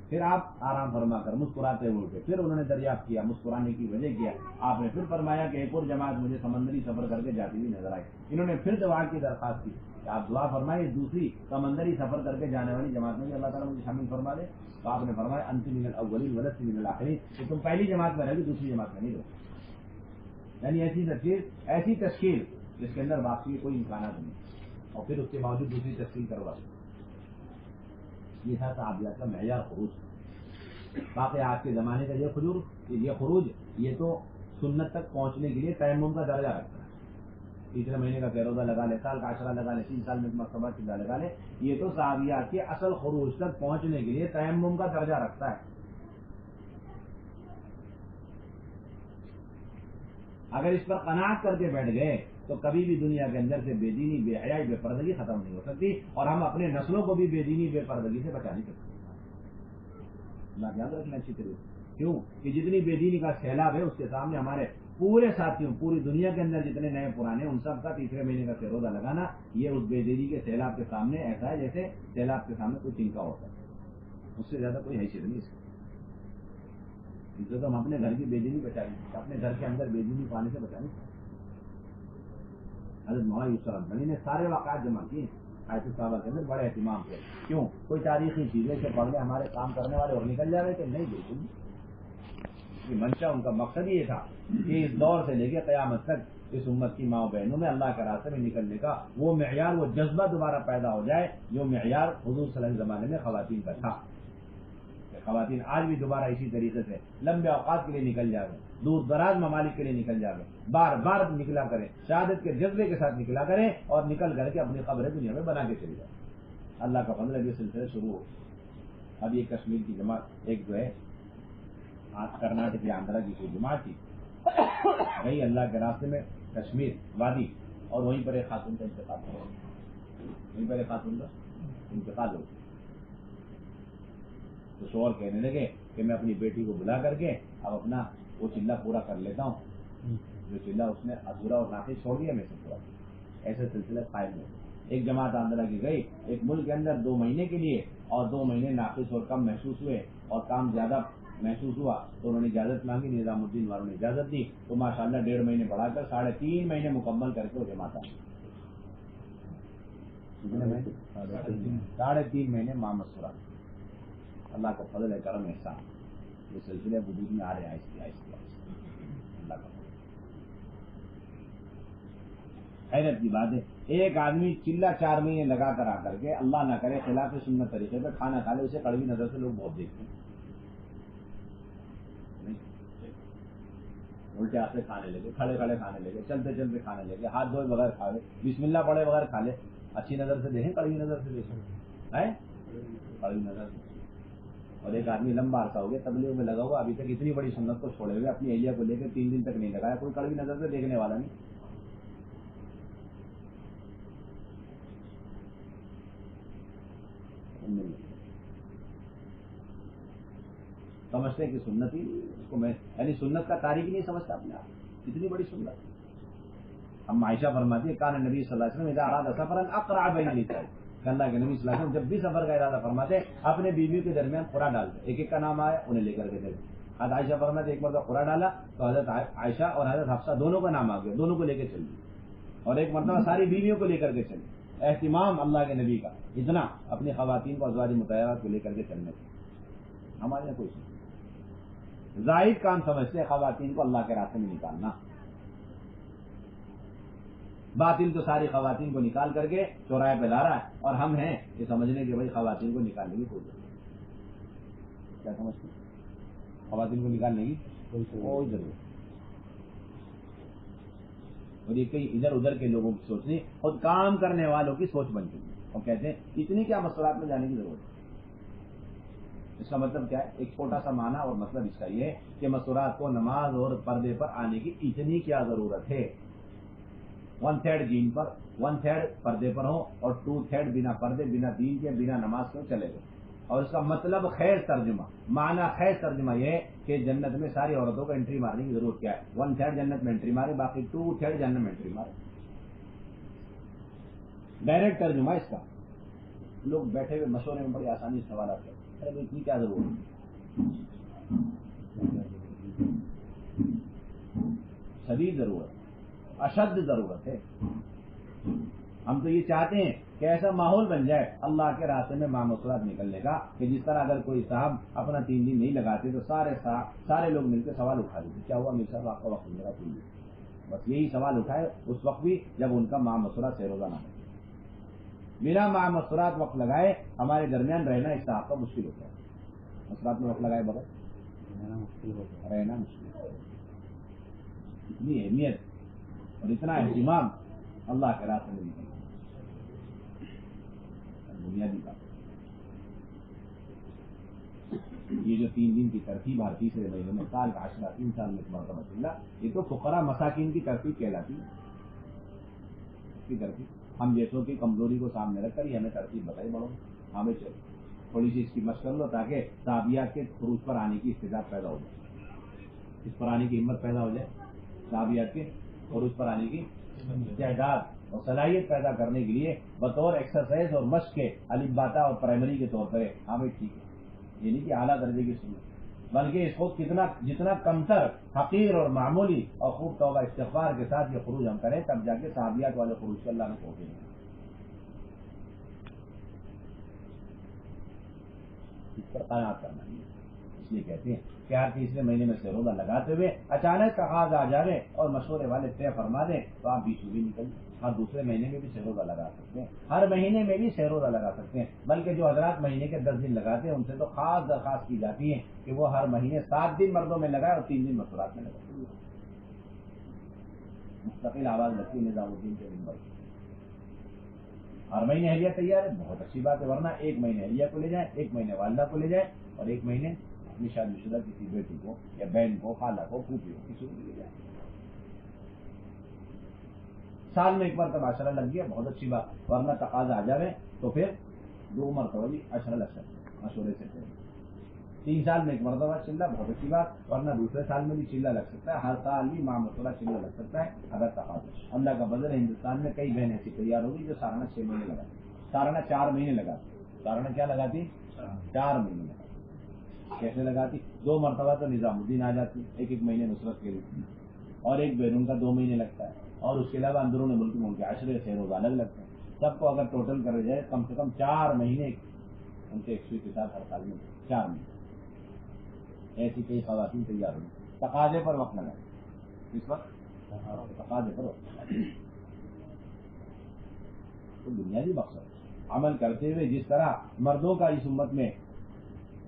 پھر آپ آرام فرما کر مسکراتے ہوئے اٹھے. پھر انہوں نے دریافت کیا, مسکرانے کی وجہ کیا. آپ نے پھر فرمایا کہ ایک اور جماعت مجھے سمندری سفر کر کے جاتی ہوئی نظر آئی. انہوں نے پھر دعا کی درخواست کی کہ آپ دعا فرمائے دوسری سمندری سفر کر کے جانے والی جماعت میں بھی اللہ تعالیٰ مجھے شامل فرما دے. تو آپ نے فرمایا انت من الاولین ولست من الاخرین, کہ تم پہلی جماعت میں رہے گی دوسری جماعت میں نہیں رہو. یعنی ایسی تشکیل جس کے اندر واقعی کوئی امکانات نہیں، اور پھر اس کے باوجود دوسری تفصیل کروا سکتے. یہ تھا صحابیات کا معیار خروج. باقی آج کے زمانے کا یہ خروج یہ تو سنت تک پہنچنے کے لیے تیمم کا درجہ رکھتا ہے. تیسرے مہینے کا روزہ لگا لے، سال کا عشرہ لگا لے، 3 سال میں مرتبہ چندہ لگا لے، یہ تو صحابیات کے اصل خروج تک پہنچنے کے لیے تیمم کا درجہ رکھتا ہے. اگر اس پر قناعت کر کے بیٹھ گئے تو کبھی بھی دنیا کے اندر سے بے دینی، بے حیائی، بے پردگی ختم نہیں ہو سکتی، اور ہم اپنے نسلوں کو بھی بے دینی، بے پردگی سے بچا نہیں سکتے. اللہ یاد رکھنا اچھی طرح. کیوں کہ جتنی بے دینی کا سیلاب ہے اس کے سامنے ہمارے پورے ساتھیوں، پوری دنیا کے اندر جتنے نئے پرانے، ان سب کا تیسرے مہینے کا روزہ لگانا یہ اس بے دینی کے سیلاب کے سامنے ایسا ہے جیسے سیلاب کے سامنے کوئی تنکا ہوتا ہے. اس سے زیادہ کوئی حیثیت نہیں اس کی. اس سے تو ہم اپنے گھر کی بے دینی بچا لیں، اپنے گھر کے اندر بے دینی پانے سے بچا نہیں. حضرت مولانا یوسف رحمانی نے سارے واقعات جمع کیے آیت صحابہ کے اندر بڑے اہتمام سے. کیوں؟ کوئی تاریخی چیزیں سے پڑھ لیں ہمارے کام کرنے والے اور نکل جا رہے تھے؟ نہیں، بالکل. منشا ان کا مقصد یہ تھا کہ اس دور سے لے کے قیامت تک اس امت کی ماں بہنوں میں اللہ کے راستے میں نکلنے کا وہ معیار، وہ جذبہ دوبارہ پیدا ہو جائے جو معیار حضور صلی اللہ علیہ وسلم زمانے میں خواتین کا تھا. خواتین آج بھی دوبارہ اسی طریقے سے لمبے اوقات کے لیے نکل جائیں، دور دراز ممالک کے لیے نکل جائیں، بار بار نکلا کریں، شہادت کے جذبے کے ساتھ نکلا کریں، اور نکل کر کے اپنی قبر دنیا میں بنا کے چلی جائیں. اللہ کا فضل ہے، یہ سلسلے شروع ہو. اب یہ کشمیر کی جماعت ایک جو ہے کرناٹک یا آندھرا کی کوئی جماعت تھی، وہی اللہ کے راستے میں کشمیر وادی، اور وہیں پر ایک خاتون کا انتقال ہو، تو شوہر کہنے لگے کہ میں اپنی بیٹی کو بلا کر کے اب اپنا وہ چلہ پورا کر لیتا ہوں، جو چلہ اس نے ادھورا اور ناقص چھوڑ دیا میں سے پورا. ایسے سلسلے قائم ہوئے. ایک جماعت آندھرا کی گئی ایک ملک کے اندر 2 مہینے کے لیے، اور 2 مہینے ناقص اور کم محسوس ہوئے اور کام زیادہ محسوس ہوا تو انہوں نے اجازت مانگی، نظام الدین والوں نے اجازت دی، تو ماشاءاللہ 1.5 مہینے بڑھا کر 3.5 مہینے مکمل کر کے وہ جماعت آئی. 3.5 مہینے مامسورا. اللہ کا فضل ہے، کرم احسان. یہ سلسلے وجود میں آ رہے ہیں آہستہ آہستہ. اللہ کا حیرت کی بات ہے، ایک آدمی چلہ 4 مہینے لگا کر آ کر کے اللہ نہ کرے خلاف سنت طریقے پہ کھانا کھا لے، اسے کڑوی نظر سے لوگ بہت دیکھتے ہیں. الٹے ہاتھ سے کھانے لگے، کھڑے کھڑے کھانے لگے، چلتے چلتے کھانے لگے، ہاتھ دھوئے بغیر کھا لے، بسم اللہ پڑے بغیر کھا لے. اچھی نظر سے دیکھیں، کڑوی نظر سے دیکھیں، کڑوی نظر سے. اور ایک آدمی لمبا عرصہ ہو گیا تبلیغ میں لگا ہوا، ابھی تک اتنی بڑی سنت کو چھوڑے ہوئے، اپنی اہلیہ کو لے کے 3 دن تک نہیں لگایا، کوئی کڑوی نظر سے دیکھنے والا نہیں. سمجھتے کہ سنت ہی اس کو میں، یعنی سنت کا تاریخ نہیں سمجھتا اپنے آپ. اتنی بڑی سنت. ہم عائشہ فرماتی ہے کان نبی صلی اللہ علیہ وسلم اذا اراد سفرا اقرع بین النساء. اللہ کے نبی صلی اللہ علیہ وسلم جب بھی سفر کا ارادہ فرماتے اپنے بیویوں کے درمیان قرع ڈالتے، ایک کا نام آیا انہیں لے کر کے چلے. حضرت عائشہ فرماتے ایک مرتبہ قرع ڈالا تو حضرت عائشہ اور حضرت حفصہ دونوں کا نام آ گیا، دونوں کو لے کے چل دی، اور ایک مرتبہ ساری بیویوں کو لے کر کے چلے. اہتمام اللہ کے نبی کا اتنا اپنی خواتین کو ازواج مطہرات کو لے کر کے چلنے کا. ہمارے یہاں کوئی زائد کام سمجھتے ہیں خواتین کو اللہ کے راستے میں نکالنا. باطل تو ساری خواتین کو نکال کر کے چوراہے پہ لا رہا ہے، اور ہم ہیں یہ سمجھنے کہ بھائی خواتین کو نکالنے کی کوئی ضرورت. کیا سمجھتے ہیں؟ خواتین کو نکالنے کی کوئی ضرورت. اور یہ کئی ادھر ادھر کے لوگوں کی سوچ نہیں، خود کام کرنے والوں کی سوچ بن چکی ہے، اور کہتے ہیں اتنی کیا مسئلات میں جانے کی ضرورت ہے. اس کا مطلب کیا ہے؟ ایک چھوٹا سا معنی اور مطلب اس کا یہ ہے کہ مسورات کو نماز اور پردے پر آنے کی اتنی کیا ضرورت ہے. 1/3 دین پر، 1/3 پردے پر ہو، اور 2/3 بنا پردے، بنا دین کے، بنا نماز کے چلے گئے. اور اس کا مطلب خیر ترجمہ، معنی خیر ترجمہ یہ ہے کہ جنت میں ساری عورتوں کو انٹری مارنے کی ضرورت کیا ہے؟ 1/3 جنت میں انٹری مارے، باقی 2/3 جنت میں انٹری مارے. ڈائریکٹ ترجمہ اس کا. لوگ بیٹھے ہوئے مشورے میں بڑی آسانی سے سوالات کرتے ہیں، ارے اتنی کیا ضرورت ہے؟ شدید ضرورت، اشد ضرورت ہے. ہم تو یہ چاہتے ہیں کہ ایسا ماحول بن جائے اللہ کے راستے میں معمولات نکلنے کا کہ جس طرح اگر کوئی صاحب اپنا 3 دن نہیں لگاتے تو سارے لوگ مل کے سوال اٹھا لیتے، کیا ہوا میرے صاحب آپ کا وقت نہیں لگا 3 دن. بس یہی سوال اٹھائے اس وقت بھی جب ان کا ماں مسورات سے روزہ نہ ہو. بنا ماں مسورات وقت لگائے ہمارے درمیان رہنا اس صاحب کا مشکل ہوتا ہے. مسورات میں وقت لگائے بغیر رہنا مشکل ہے. اتنی اہمیت اور اتنا اہتمام اللہ کے راستے میں نہیں بنیادی بات. یہ جو 3 دن کی ترتیب ہر تیسرے مہینے میں سال کا 10 3 سال میں ایک مرتبہ چلا، یہ تو فقراء مساکین کی ترتیب کہلاتی ہے. اس کی ترتیب ہم جیسوں کی کمزوری کو سامنے رکھ کر یہ ہمیں ترتیب بتائی بڑھو. ہمیں چلو تھوڑی سی اس کی مشق کر لو تاکہ صحابیات کے خروج پر آنے کی استعداد پیدا ہو جائے، اس پر آنے کی ہمت پیدا ہو جائے. صحابیات کے خروج پر آنے کی استعداد اور صلاحیت پیدا کرنے کے لیے بطور ایکسرسائز اور مشق کے الف اور پرائمری کے طور پر ہمیں ٹھیک ہے. یہ نہیں کہ اعلیٰ درجے کی سنت، بلکہ اس کو جتنا کمتر حقیر اور معمولی اور خوب توبہ استغفار کے ساتھ یہ خروج ہم کریں تب جا کے صحابیات والے خروج کے اللہ نے پہنچے گے. اس پر قناعت کرنا ہے. اس لیے کہتے ہیں کہ ہر تیسرے مہینے میں سے روزہ لگاتے ہوئے اچانک تقاضا آ جائے اور مشورے والے طے فرما دیں تو آپ بیچ بھی نکل جائیں. ہر دوسرے مہینے میں بھی سے روزہ لگا سکتے ہیں، ہر مہینے میں بھی سے روزہ لگا سکتے ہیں. بلکہ جو حضرات مہینے کے 10 دن لگاتے ہیں ان سے تو خاص درخواست کی جاتی ہے کہ وہ ہر مہینے 7 دن مردوں میں لگائے اور 3 دن مسورات میں لگائے. مستقل آواز رکھتی ہے نظام الدین کے ممبر. ہر مہینے اہلیہ تیار ہے، بہت اچھی بات ہے، ورنہ 1 مہینے اہلیہ کو لے جائیں، 1 مہینے والدہ کو لے جائیں اور 1 مہینے اپنی شادی شدہ کسی بیٹی کو یا بہن کو، خالہ کو، پھوپھی کو، کسی کو بھی لے جائیں. سال میں 1 مرتبہ عشرہ لگ گیا بہت اچھی بات، ورنہ تقاضا آ جائے تو پھر 2 مرتبہ بھی عشرہ لگ سکتے ہیں مشورے سے پہلے. 3 سال میں 1 مرتبہ چلہ بہت اچھی بات، ورنہ دوسرے سال میں بھی چلہ لگ سکتا ہے. ہر سال بھی ماں مسورہ چلہ لگ سکتا ہے اگر تقاضا. اللہ کا فضل ہے ہندوستان میں کئی بہنیں ایسی تیار ہوگی جو سالانہ 6 مہینے لگاتی، سالانہ 4 مہینے لگاتی. سالانہ کیا لگاتی؟ 4 مہینے لگاتی. کیسے لگاتی؟ 2 مرتبہ تو نظام الدین آ جاتی 1 مہینے نصرت کے لیے، اور ایک بیرون کا 2 مہینے لگتا ہے، اور اس کے علاوہ اندرون ملک میں ان کے عشرے سے روزہ الگ لگتے ہیں. سب کو اگر ٹوٹل کرے جائے کم سے کم 4 مہینے ان کے ایک سوئی کے ساتھ ہر سال میں 4 مہینے. ایسی کئی خواتین تیار ہوئی تقاضے پر وقت لگائے. اس وقت تقاضے پر وقت لگائے. تو بنیادی مقصد عمل کرتے ہوئے جس طرح مردوں کا اس امت میں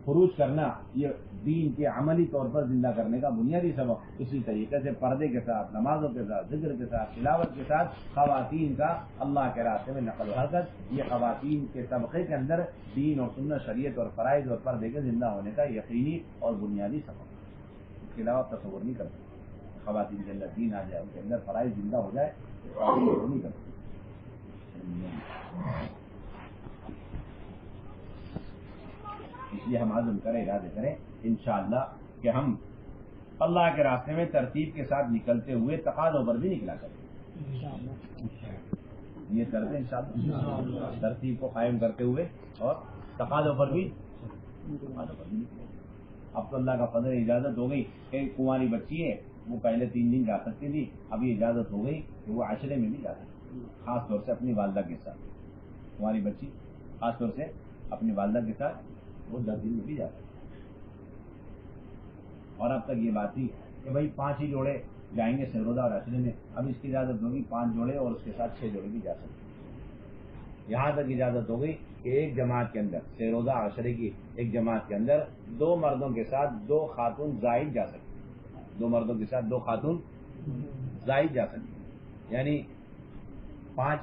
خروج کرنا یہ دین کے عملی طور پر زندہ کرنے کا بنیادی سبب، اسی طریقے سے پردے کے ساتھ، نمازوں کے ساتھ، ذکر کے ساتھ، تلاوت کے ساتھ خواتین کا اللہ کے راستے میں نقل و حرکت، یہ خواتین کے طبقے کے اندر دین اور سنت، شریعت اور فرائض اور پردے کے زندہ ہونے کا یقینی اور بنیادی سبب. اس کے علاوہ تصور نہیں کر سکتے. خواتین کے اندر دین آ جائے، ان کے اندر فرائض زندہ ہو جائے، تصور نہیں کر سکتے. اس لیے ہم عزم کریں، ارادے کریں انشاءاللہ کہ ہم اللہ کے راستے میں ترتیب کے ساتھ نکلتے ہوئے تقاضوں پر بھی نکلا کریں. یہ کرتے انشاءاللہ ترتیب کو قائم کرتے ہوئے اور تقاضوں پر بھی نکلیں. اب تو اللہ کا فضل اجازت ہو گئی کہ کنواری بچی ہے وہ پہلے 3 دن جا سکتی تھی، ابھی اجازت ہو گئی کہ وہ عشرے میں بھی جا سکتی، خاص طور سے اپنی والدہ کے ساتھ. کنواری بچی خاص طور سے اپنی والدہ کے ساتھ وہ 10 دن میں بھی جا سکتی. اور اب تک یہ بات تھی کہ بھائی 5 ہی جوڑے جائیں گے سروزہ اور عشرے میں، اب اس کی اجازت ہوگی 5 جوڑے اور اس کے ساتھ 6 جوڑے بھی جا سکتے. یہاں تک اجازت ہو گئی کہ ایک جماعت کے اندر سروزہ عشرے کی ایک جماعت کے اندر 2 مردوں کے ساتھ 2 خاتون زائد جا سکتی، 2 مردوں کے ساتھ 2 خاتون زائد جا سکتی. یعنی 5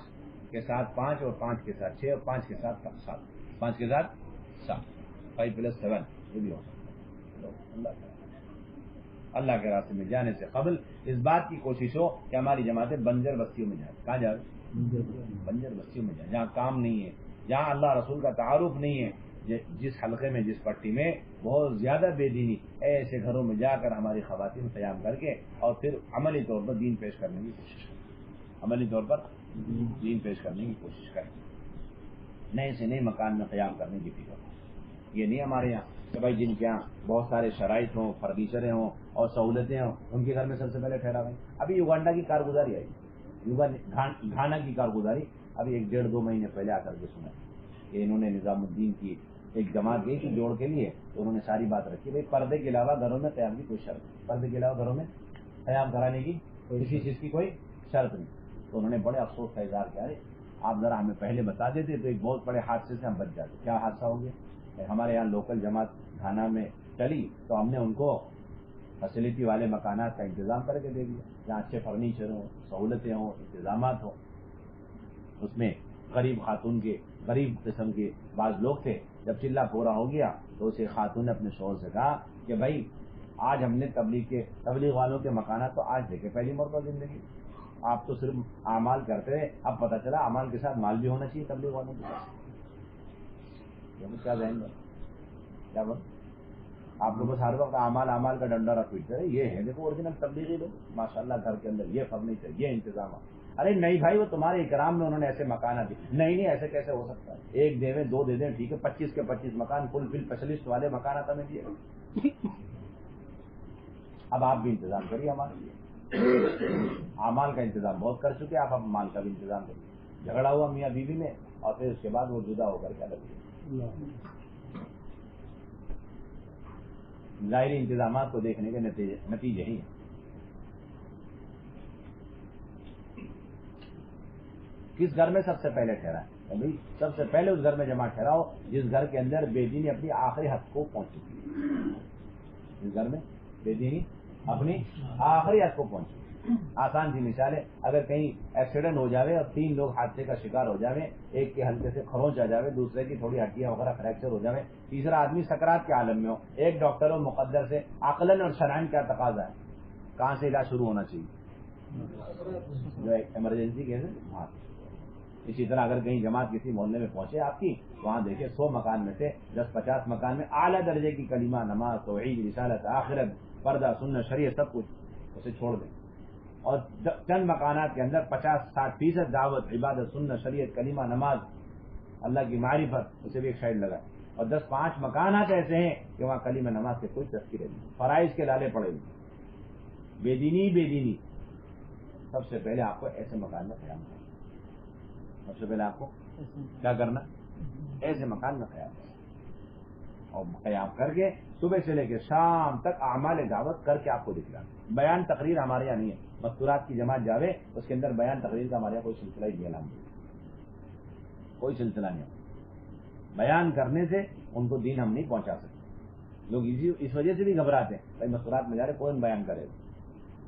کے ساتھ 5 اور 5 کے ساتھ 6 اور 5 کے ساتھ 7، 5 کے ساتھ 7، 5+7 یہ بھی ہو سکتا ہے. اللہ کے راستے میں جانے سے قبل اس بات کی کوشش ہو کہ ہماری جماعتیں بنجر بستیوں میں جائیں. کہاں جائیں؟ بنجر بستیوں میں جائیں، جہاں کام نہیں ہے، جہاں اللہ رسول کا تعارف نہیں ہے. جس حلقے میں، جس پٹی میں بہت زیادہ بے دینی، ایسے گھروں میں جا کر ہماری خواتین قیام کر کے اور پھر عملی طور پر دین پیش کرنے کی کوشش کریں، عملی طور پر دین پیش کرنے کی کوشش کریں. نئے سے نئے مکان میں قیام کرنے کی فکر. یہ نہیں ہمارے یہاں کہ بھائی جن کے یہاں بہت سارے شرائط ہوں، فرنیچریں ہوں اور سہولتیں ہوں ان کے گھر میں سب سے پہلے ٹھہرا گئے. ابھی یوگانڈا کی کارگزاری آئی، گھانا کی کارگزاری ابھی 1-1.5-2 مہینے پہلے آ کر کے سنا کہ انہوں نے نظام الدین کی ایک جماعت گئی تھی جوڑ کے لیے، تو انہوں نے ساری بات رکھی بھائی پردے کے علاوہ گھروں میں قیام کی کوئی شرط نہیں، پردے کے علاوہ گھروں میں قیام کرانے کی کسی چیز کی کوئی شرط نہیں. تو انہوں نے بڑے افسوس کا اظہار کیا ہے آپ ذرا ہمیں پہلے بتا دیتے تو ایک بہت بڑے حادثے سے ہم بچ جاتے. کیا حادثہ ہو گیا؟ ہمارے یہاں لوکل جماعت تھانہ میں چلی تو ہم نے ان کو فیسلٹی والے مکانات کا انتظام کر کے دے دیا جہاں اچھے فرنیچر ہوں، سہولتیں ہوں، انتظامات ہوں. اس میں غریب خاتون کے غریب قسم کے بعض لوگ تھے. جب چلہ پورا ہو گیا تو اسے خاتون نے اپنے شوہر سے کہا کہ بھائی آج ہم نے تبلیغ والوں کے مکانات تو آج دیکھے پہلی مرتبہ زندگی. آپ تو صرف اعمال کرتے رہے، اب پتہ چلا اعمال کے ساتھ مال بھی ہونا چاہیے تبلیغ والوں کے پاس. کیا ذہن میں کیا بول آپ لوگ بس ہر وقت اعمال کا ڈنڈا پیٹتے رہے. یہ ہے دیکھو اوریجنل تبلیغی لوگ ماشاءاللہ گھر کے اندر یہ فرنیچر یہ انتظامات. ارے نہیں بھائی وہ تمہارے اکرام میں انہوں نے ایسے مکانات دی. نہیں ایسے کیسے ہو سکتا ہے؟ ایک دے دیں دو دے دیں ٹھیک ہے، 25 کے 25 مکان فل اسپیشلسٹ والے مکانات ہمیں دیے. اب آپ بھی انتظام کریے ہمارے لیے. اعمال کا انتظام بہت کر چکے آپ، اب مال کا بھی انتظام کریے. جھگڑا ہوا میاں بیوی میں اور پھر اس کے بعد وہ جدا ہو کر کے الگ ہوئے. ظاہری انتظامات کو دیکھنے کے نتیجے ہی ہیں. کس گھر میں سب سے پہلے ٹھہرا ہے بھائی؟ سب سے پہلے اس گھر میں جمع ٹھہراؤ جس گھر کے اندر بے دینی اپنی آخری حد کو پہنچ چکی ہے. جس گھر میں بے دینی اپنی آخری حد کو پہنچ چکی ہے. آسان سی مثال ہے، اگر کہیں ایکسیڈنٹ ہو جاوے اور 3 لوگ حادثے کا شکار ہو جاوے، ایک کے ہلکے سے کھروچ آ جاوے، دوسرے کی تھوڑی ہڈیاں وغیرہ فریکچر ہو جاوے، تیسرا آدمی سکرات کے عالم میں ہو، ایک ڈاکٹر و مقدر سے عقلاً اور شرعاً کیا تقاضا ہے؟ کہاں سے علاج شروع ہونا چاہیے؟ جو ایمرجنسی کیس ہے. اسی طرح اگر کہیں جماعت کسی محلے میں پہنچے آپ کی، وہاں دیکھیں 100 مکان میں سے 10-50 مکان میں اعلیٰ درجے کی کلمہ، نماز، توحید، رسالت، آخرت، پردہ، سنت، شریعت سب کچھ، اسے چھوڑ دیں. اور چند مکانات کے اندر 50-60% دعوت، عبادت، سنت، شریعت، کلمہ، نماز، اللہ کی معرفت، اسے بھی ایک سائڈ لگائیں. اور 10-5 مکانات ایسے ہیں کہ وہاں کلمہ نماز کے کوئی تذکرے نہیں، فرائض کے لالے پڑے ہوئے، بے دینی. سب سے پہلے آپ کو ایسے مکان میں قیام کرنا. سب سے پہلے آپ کو کیا کرنا؟ ایسے مکان میں قیام کرنا، اور قیام کر کے صبح سے لے کے شام تک اعمال دعوت کر کے آپ کو دکھلانا. بیان تقریر ہمارے یہاں نہیں ہے. مستورات کی جماعت جاوے اس کے اندر بیان تقریر کا ہمارے یہاں کوئی سلسلہ ہی نہیں ہے. کوئی سلسلہ نہیں ہے. بیان کرنے سے ان کو دین ہم نہیں پہنچا سکتے. لوگ اس وجہ سے بھی گھبراتے ہیں بھائی مستورات میں جا رہے کون بیان کرے گا.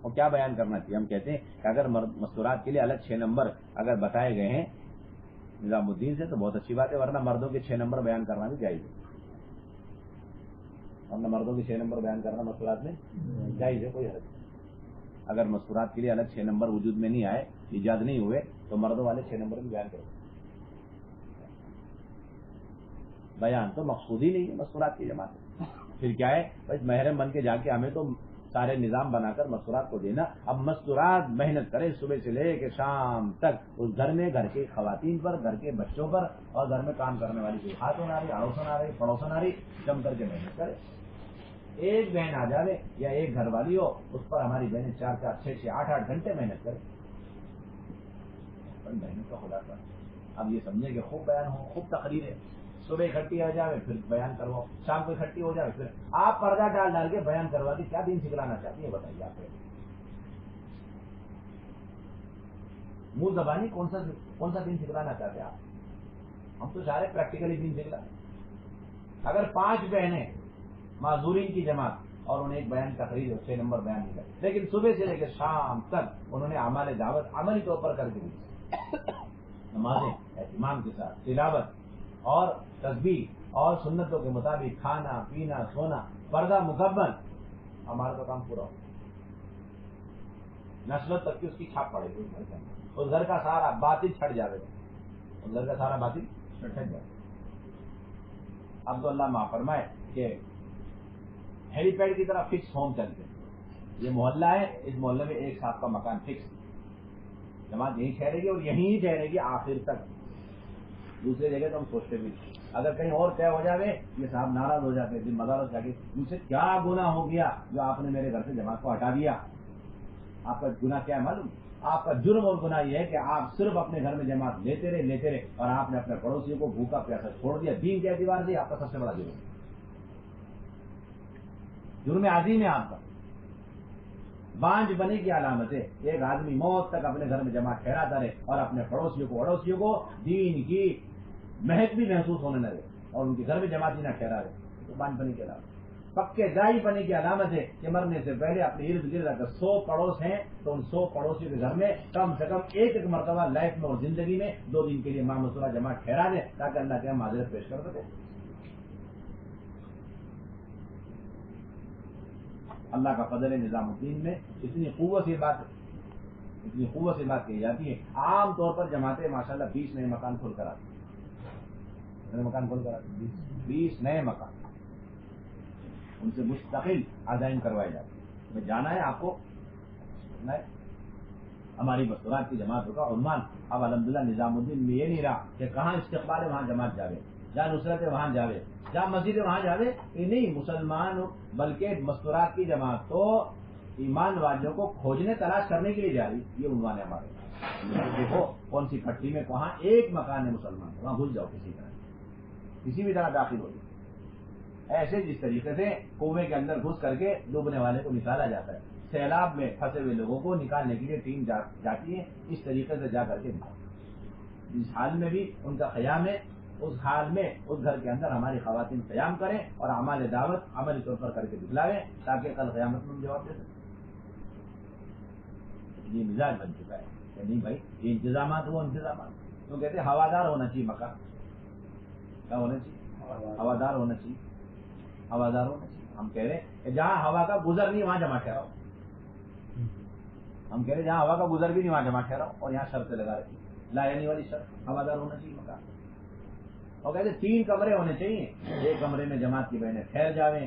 اور کیا بیان کرنا چاہیے؟ ہم کہتے ہیں کہ اگر مستورات کے لیے الگ 6 نمبر اگر بتائے گئے ہیں نظام الدین سے تو بہت اچھی بات ہے، ورنہ مردوں کے 6 نمبر بیان کرنا بھی جائز ہے. ورنہ مردوں کے 6 نمبر بیان کرنا مستورات میں جائز ہے، کوئی حرج نہیں. اگر مستورات کے لیے الگ 6 نمبر وجود میں نہیں آئے، ایجاد نہیں ہوئے، تو مردوں والے 6 نمبر بھی بیان کرو. بیان تو مقصود ہی نہیں ہے مستورات کی جماعت. پھر کیا ہے بس محرم بن کے جا کے ہمیں تو سارے نظام بنا کر مستورات کو دینا. اب مستورات محنت کرے صبح سے لے کے شام تک اس گھر میں، گھر کے خواتین پر، گھر کے بچوں پر، اور گھر میں کام کرنے والی کوئی ہاتھوں آ رہی، اڑوسن آ رہی، پڑوسن آ رہی، جم کر کے محنت کرے. ایک بہن آ جائے یا ایک گھر والی ہو، اس پر ہماری بہنیں 4-4، 6-6، 8-8 گھنٹے محنت کرے. محنت کا خدا کر. اب یہ سمجھے کہ خوب بیان ہو، خوب تقریر ہے. صبح اکٹھی ہو جائے پھر بیان کرواؤ، شام کو اکٹھی ہو جائے پھر آپ پردہ ڈال کے بیان کروا کے کیا دین سکھلانا چاہتی ہے بتائیے آپ. منہ زبانی کون سا دین سکھلانا چاہتے ہیں آپ؟ ہم تو سارے پریکٹیکلی دین سکھلاتے. اگر 5 بہنیں معذورین کی جماعت اور انہیں ایک بیان تقریر 6 نمبر بیان نہیں کرے، لیکن صبح سے لے کے شام تک انہوں نے اعمال دعوت عملی طور پر کر کے دی، نمازیں اہتمام کے ساتھ، تلاوت اور تسبیح اور سنتوں کے مطابق کھانا پینا سونا، پردہ مکمل، ہمارا تو کام پورا ہو. نسلوں تک کی اس کی چھاپ پڑے گی اس گھر کا سارا باطل چھٹ جائے گا. اس گھر کا سارا باطل چھٹ جائے گا. اب تو اللہ معاف فرمائے کہ ہیلی پیڈ کی طرح فکس ہوم چلتے ہیں. یہ محلہ ہے، اس محلے میں ایک صاحب کا مکان فکس، جماعت یہیں ٹھہرے گی اور یہیں ٹھہرے گی آخر تک. دوسری جگہ تو ہم سوچتے بھی اگر کہیں اور طے ہو جائے یہ صاحب ناراض ہو جاتے ہیں، مزاروں سے آگے مجھ سے کیا گناہ ہو گیا جو آپ نے میرے گھر سے جماعت کو ہٹا دیا. آپ کا گناہ کیا ہے معلوم؟ آپ کا جرم اور گناہ یہ ہے کہ آپ صرف اپنے گھر میں جماعت لیتے رہے اور آپ نے اپنے پڑوسیوں کو بھوکا پیاسا چھوڑ دیا. دین کے اعتبار سے آپ کا سب سے بڑا جرم عظیم ہے آپ کا. بانج بنے کی علامت ہے ایک آدمی موت تک اپنے گھر میں جماعت ٹھہراتا رہے اور اپنے پڑوسیوں کو دین کی مہک بھی محسوس ہونے لگے اور ان کے گھر میں جماعت ہی نہ ٹھہرا رہے، تو بانج بنے کی علامت، پکے دائی بنے کی علامت ہے کہ مرنے سے پہلے اپنے ارد گرد اگر 100 پڑوس ہیں تو ان 100 پڑوسیوں کے گھر میں کم سے کم ایک مرتبہ لائف میں اور زندگی میں 2 دن کے لیے ماہ مسورہ جماعت ٹھہرا دے تاکہ اللہ کے معذرت پیش کر سکے۔ اللہ کا فضل ہے نظام الدین میں اتنی قوت سے بات کہی جاتی ہے۔ عام طور پر جماعتیں ماشاءاللہ 20 نئے مکان کھول کر آتی ہیں، 20 نئے مکان ان سے مستقل عزائم کروائے جاتے ہیں۔ میں جانا ہے آپ کو، ہماری مستورات کی جماعتوں کا عنوان اب الحمدللہ نظام الدین میں یہ نہیں رہا کہ کہاں استقبال ہے وہاں جماعت جاوے، جہاں نصرت ہے وہاں جاوے، جہاں مسجد ہے وہاں جاوے، یہ نہیں مسلمان، بلکہ مستورات کی جماعت تو ایمان والوں کو کھوجنے تلاش کرنے کے لیے جا رہی، یہ عنوان ہے ہمارے۔ دیکھو کون سی پٹی میں کہاں ایک مکان ہے مسلمان، وہاں گھس جاؤ، کسی بھی طرح داخل ہو جاؤ۔ ایسے جس طریقے سے کنویں کے اندر گھس کر کے ڈوبنے والے کو نکالا جاتا ہے، سیلاب میں پھنسے ہوئے لوگوں کو نکالنے کے لیے ٹیم جاتی ہے، اس طریقے سے جا کر کے نکالتے۔ جس حال میں بھی ان کا قیام ہے، اس حال میں اس گھر کے اندر ہماری خواتین قیام کریں اور اعمال دعوت عملی طور پر کر کے دکھلاویں تاکہ کل قیامت میں ہم جواب دے سکیں۔ یہ مزاج بن چکا ہے کہ نہیں بھائی یہ انتظامات وہ انتظامات، تو کہتے ہیں ہوادار ہونا چاہیے مکان، کیا ہونا چاہیے؟ ہوادار ہونا چاہیے، ہوادار ہونا چاہیے۔ ہم کہہ رہے ہیں کہ جہاں ہوا کا گزر نہیں وہاں جمع ٹھہراؤ، ہم کہہ رہے ہیں جہاں ہوا کا گزر بھی نہیں وہاں جمع ٹھہراؤ، اور یہاں شرطیں لگا رکھی لا یعنی والی شرط، ہوادار ہونا چاہیے مکان۔ اور کہتے 3 کمرے ہونے چاہیے، ایک کمرے میں جماعت کی بہنیں ٹھہر جاویں،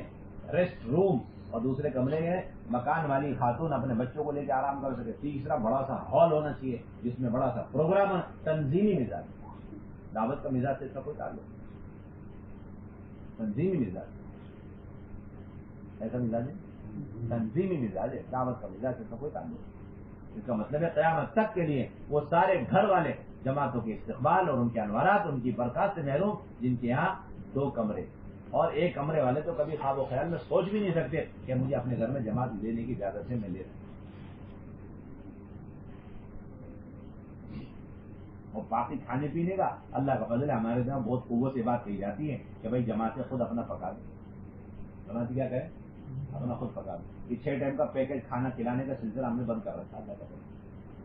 ریسٹ روم، اور دوسرے کمرے میں مکان والی خاتون اپنے بچوں کو لے کے آرام کر سکے، تیسرا بڑا سا ہال ہونا چاہیے جس میں بڑا سا پروگرام، تنظیمی مزاج، دعوت کا مزاج سے اس کا کوئی تعلق نہیں، تنظیمی مزاج ایسا مزاج ہے، تنظیمی مزاج ہے، دعوت کا مزاج سے اس کا کوئی تعلق نہیں۔ اس کا مطلب ہے قیامت تک کے لیے وہ سارے گھر والے جماعتوں کے استقبال اور ان کے انوارات، ان کی برکات سے محروم، جن کے یہاں 2 کمرے اور 1 کمرے والے تو کبھی خواب و خیال میں سوچ بھی نہیں سکتے کہ مجھے اپنے گھر میں جماعت دینے کی اجازت ہے، میں لے رہا ہوں۔ اور باقی کھانے پینے کا اللہ کا فضل ہے، ہمارے یہاں بہت قوت سے بات کہی جاتی ہے کہ بھائی جماعتیں خود اپنا پکا دیں، جماعت کیا کریں اپنا خود پکا دیں۔ یہ 6 ٹائم کا پیکج کھانا کھلانے کا سلسلہ ہم نے بند کر رکھا ہے، اللہ کا فضل۔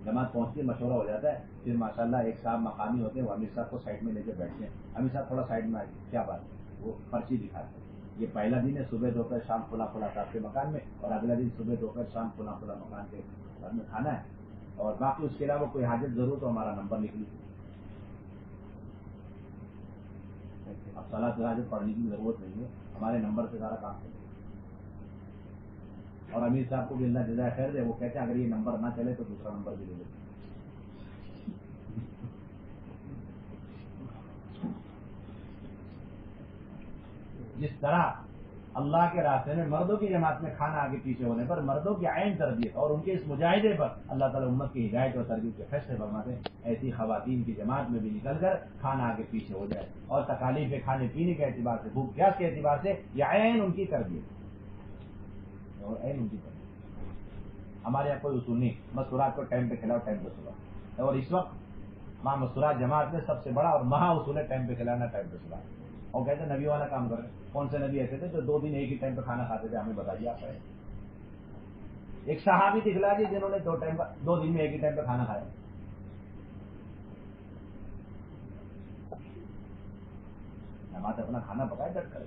جماعت پہنچتی مشورہ ہو جاتا ہے، پھر ماشاءاللہ ایک صاحب مقامی ہوتے ہیں، وہ امیر صاحب کو سائڈ میں لے کے بیٹھتے ہیں، امیر صاحب تھوڑا سائڈ میں آئیے، کیا بات ہے، وہ پرچی دکھاتے ہیں، یہ پہلا دن ہے صبح دوپہر شام فلاں صاحب کے مکان میں، اور اگلا دن صبح دوپہر شام فلاں مکان کے گھر میں کھانا ہے، اور باقی اس کے علاوہ کوئی حاجت ضرورت ہو ہمارا نمبر لکھ لیجیے۔ اب صلاۃ حاجت پڑھنے کی ضرورت نہیں ہے، ہمارے نمبر سے سارا کام کریں۔ اور امیر صاحب کو بھی اللہ جزائے خیر دے، وہ کہتے ہیں اگر یہ نمبر نہ چلے تو دوسرا نمبر بھی لے لیتے۔ جس طرح اللہ کے راستے میں مردوں کی جماعت میں کھانا آگے پیچھے ہونے پر مردوں کی عین تربیت اور ان کے اس مجاہدے پر اللہ تعالیٰ امت کی ہدایت اور تربیت کے فیصلے فرماتے ہیں، ایسی خواتین کی جماعت میں بھی نکل کر کھانا آگے پیچھے ہو جائے، اور تکالیف کھانے پینے کے اعتبار سے، بھوک پیاس کے اعتبار سے یہ عین ان کی تربیت اور عین ان کی تربیت۔ ہمارے یہاں کوئی اصول نہیں، مستورات کو ٹائم پہ کھلاؤ، ٹائم پہ سلاؤ، اور اس وقت ماں مستورات جماعت میں سب سے بڑا اور مہا اصول ہے ٹائم پہ کھلانا، ٹائم پہ سلانا۔ اور کہتے ہیں نبی والا کام کر رہے ہیں، کون سے نبی ایسے تھے جو 2 دن ایک ہی ٹائم پہ کھانا کھاتے تھے؟ ہمیں بتائیے آپ۔ ایک صحابی دکھلا دی جنہوں نے 2 دن میں ایک ہی ٹائم پہ کھانا کھایا۔ جماعت اپنا کھانا پکائے ڈٹ کرے،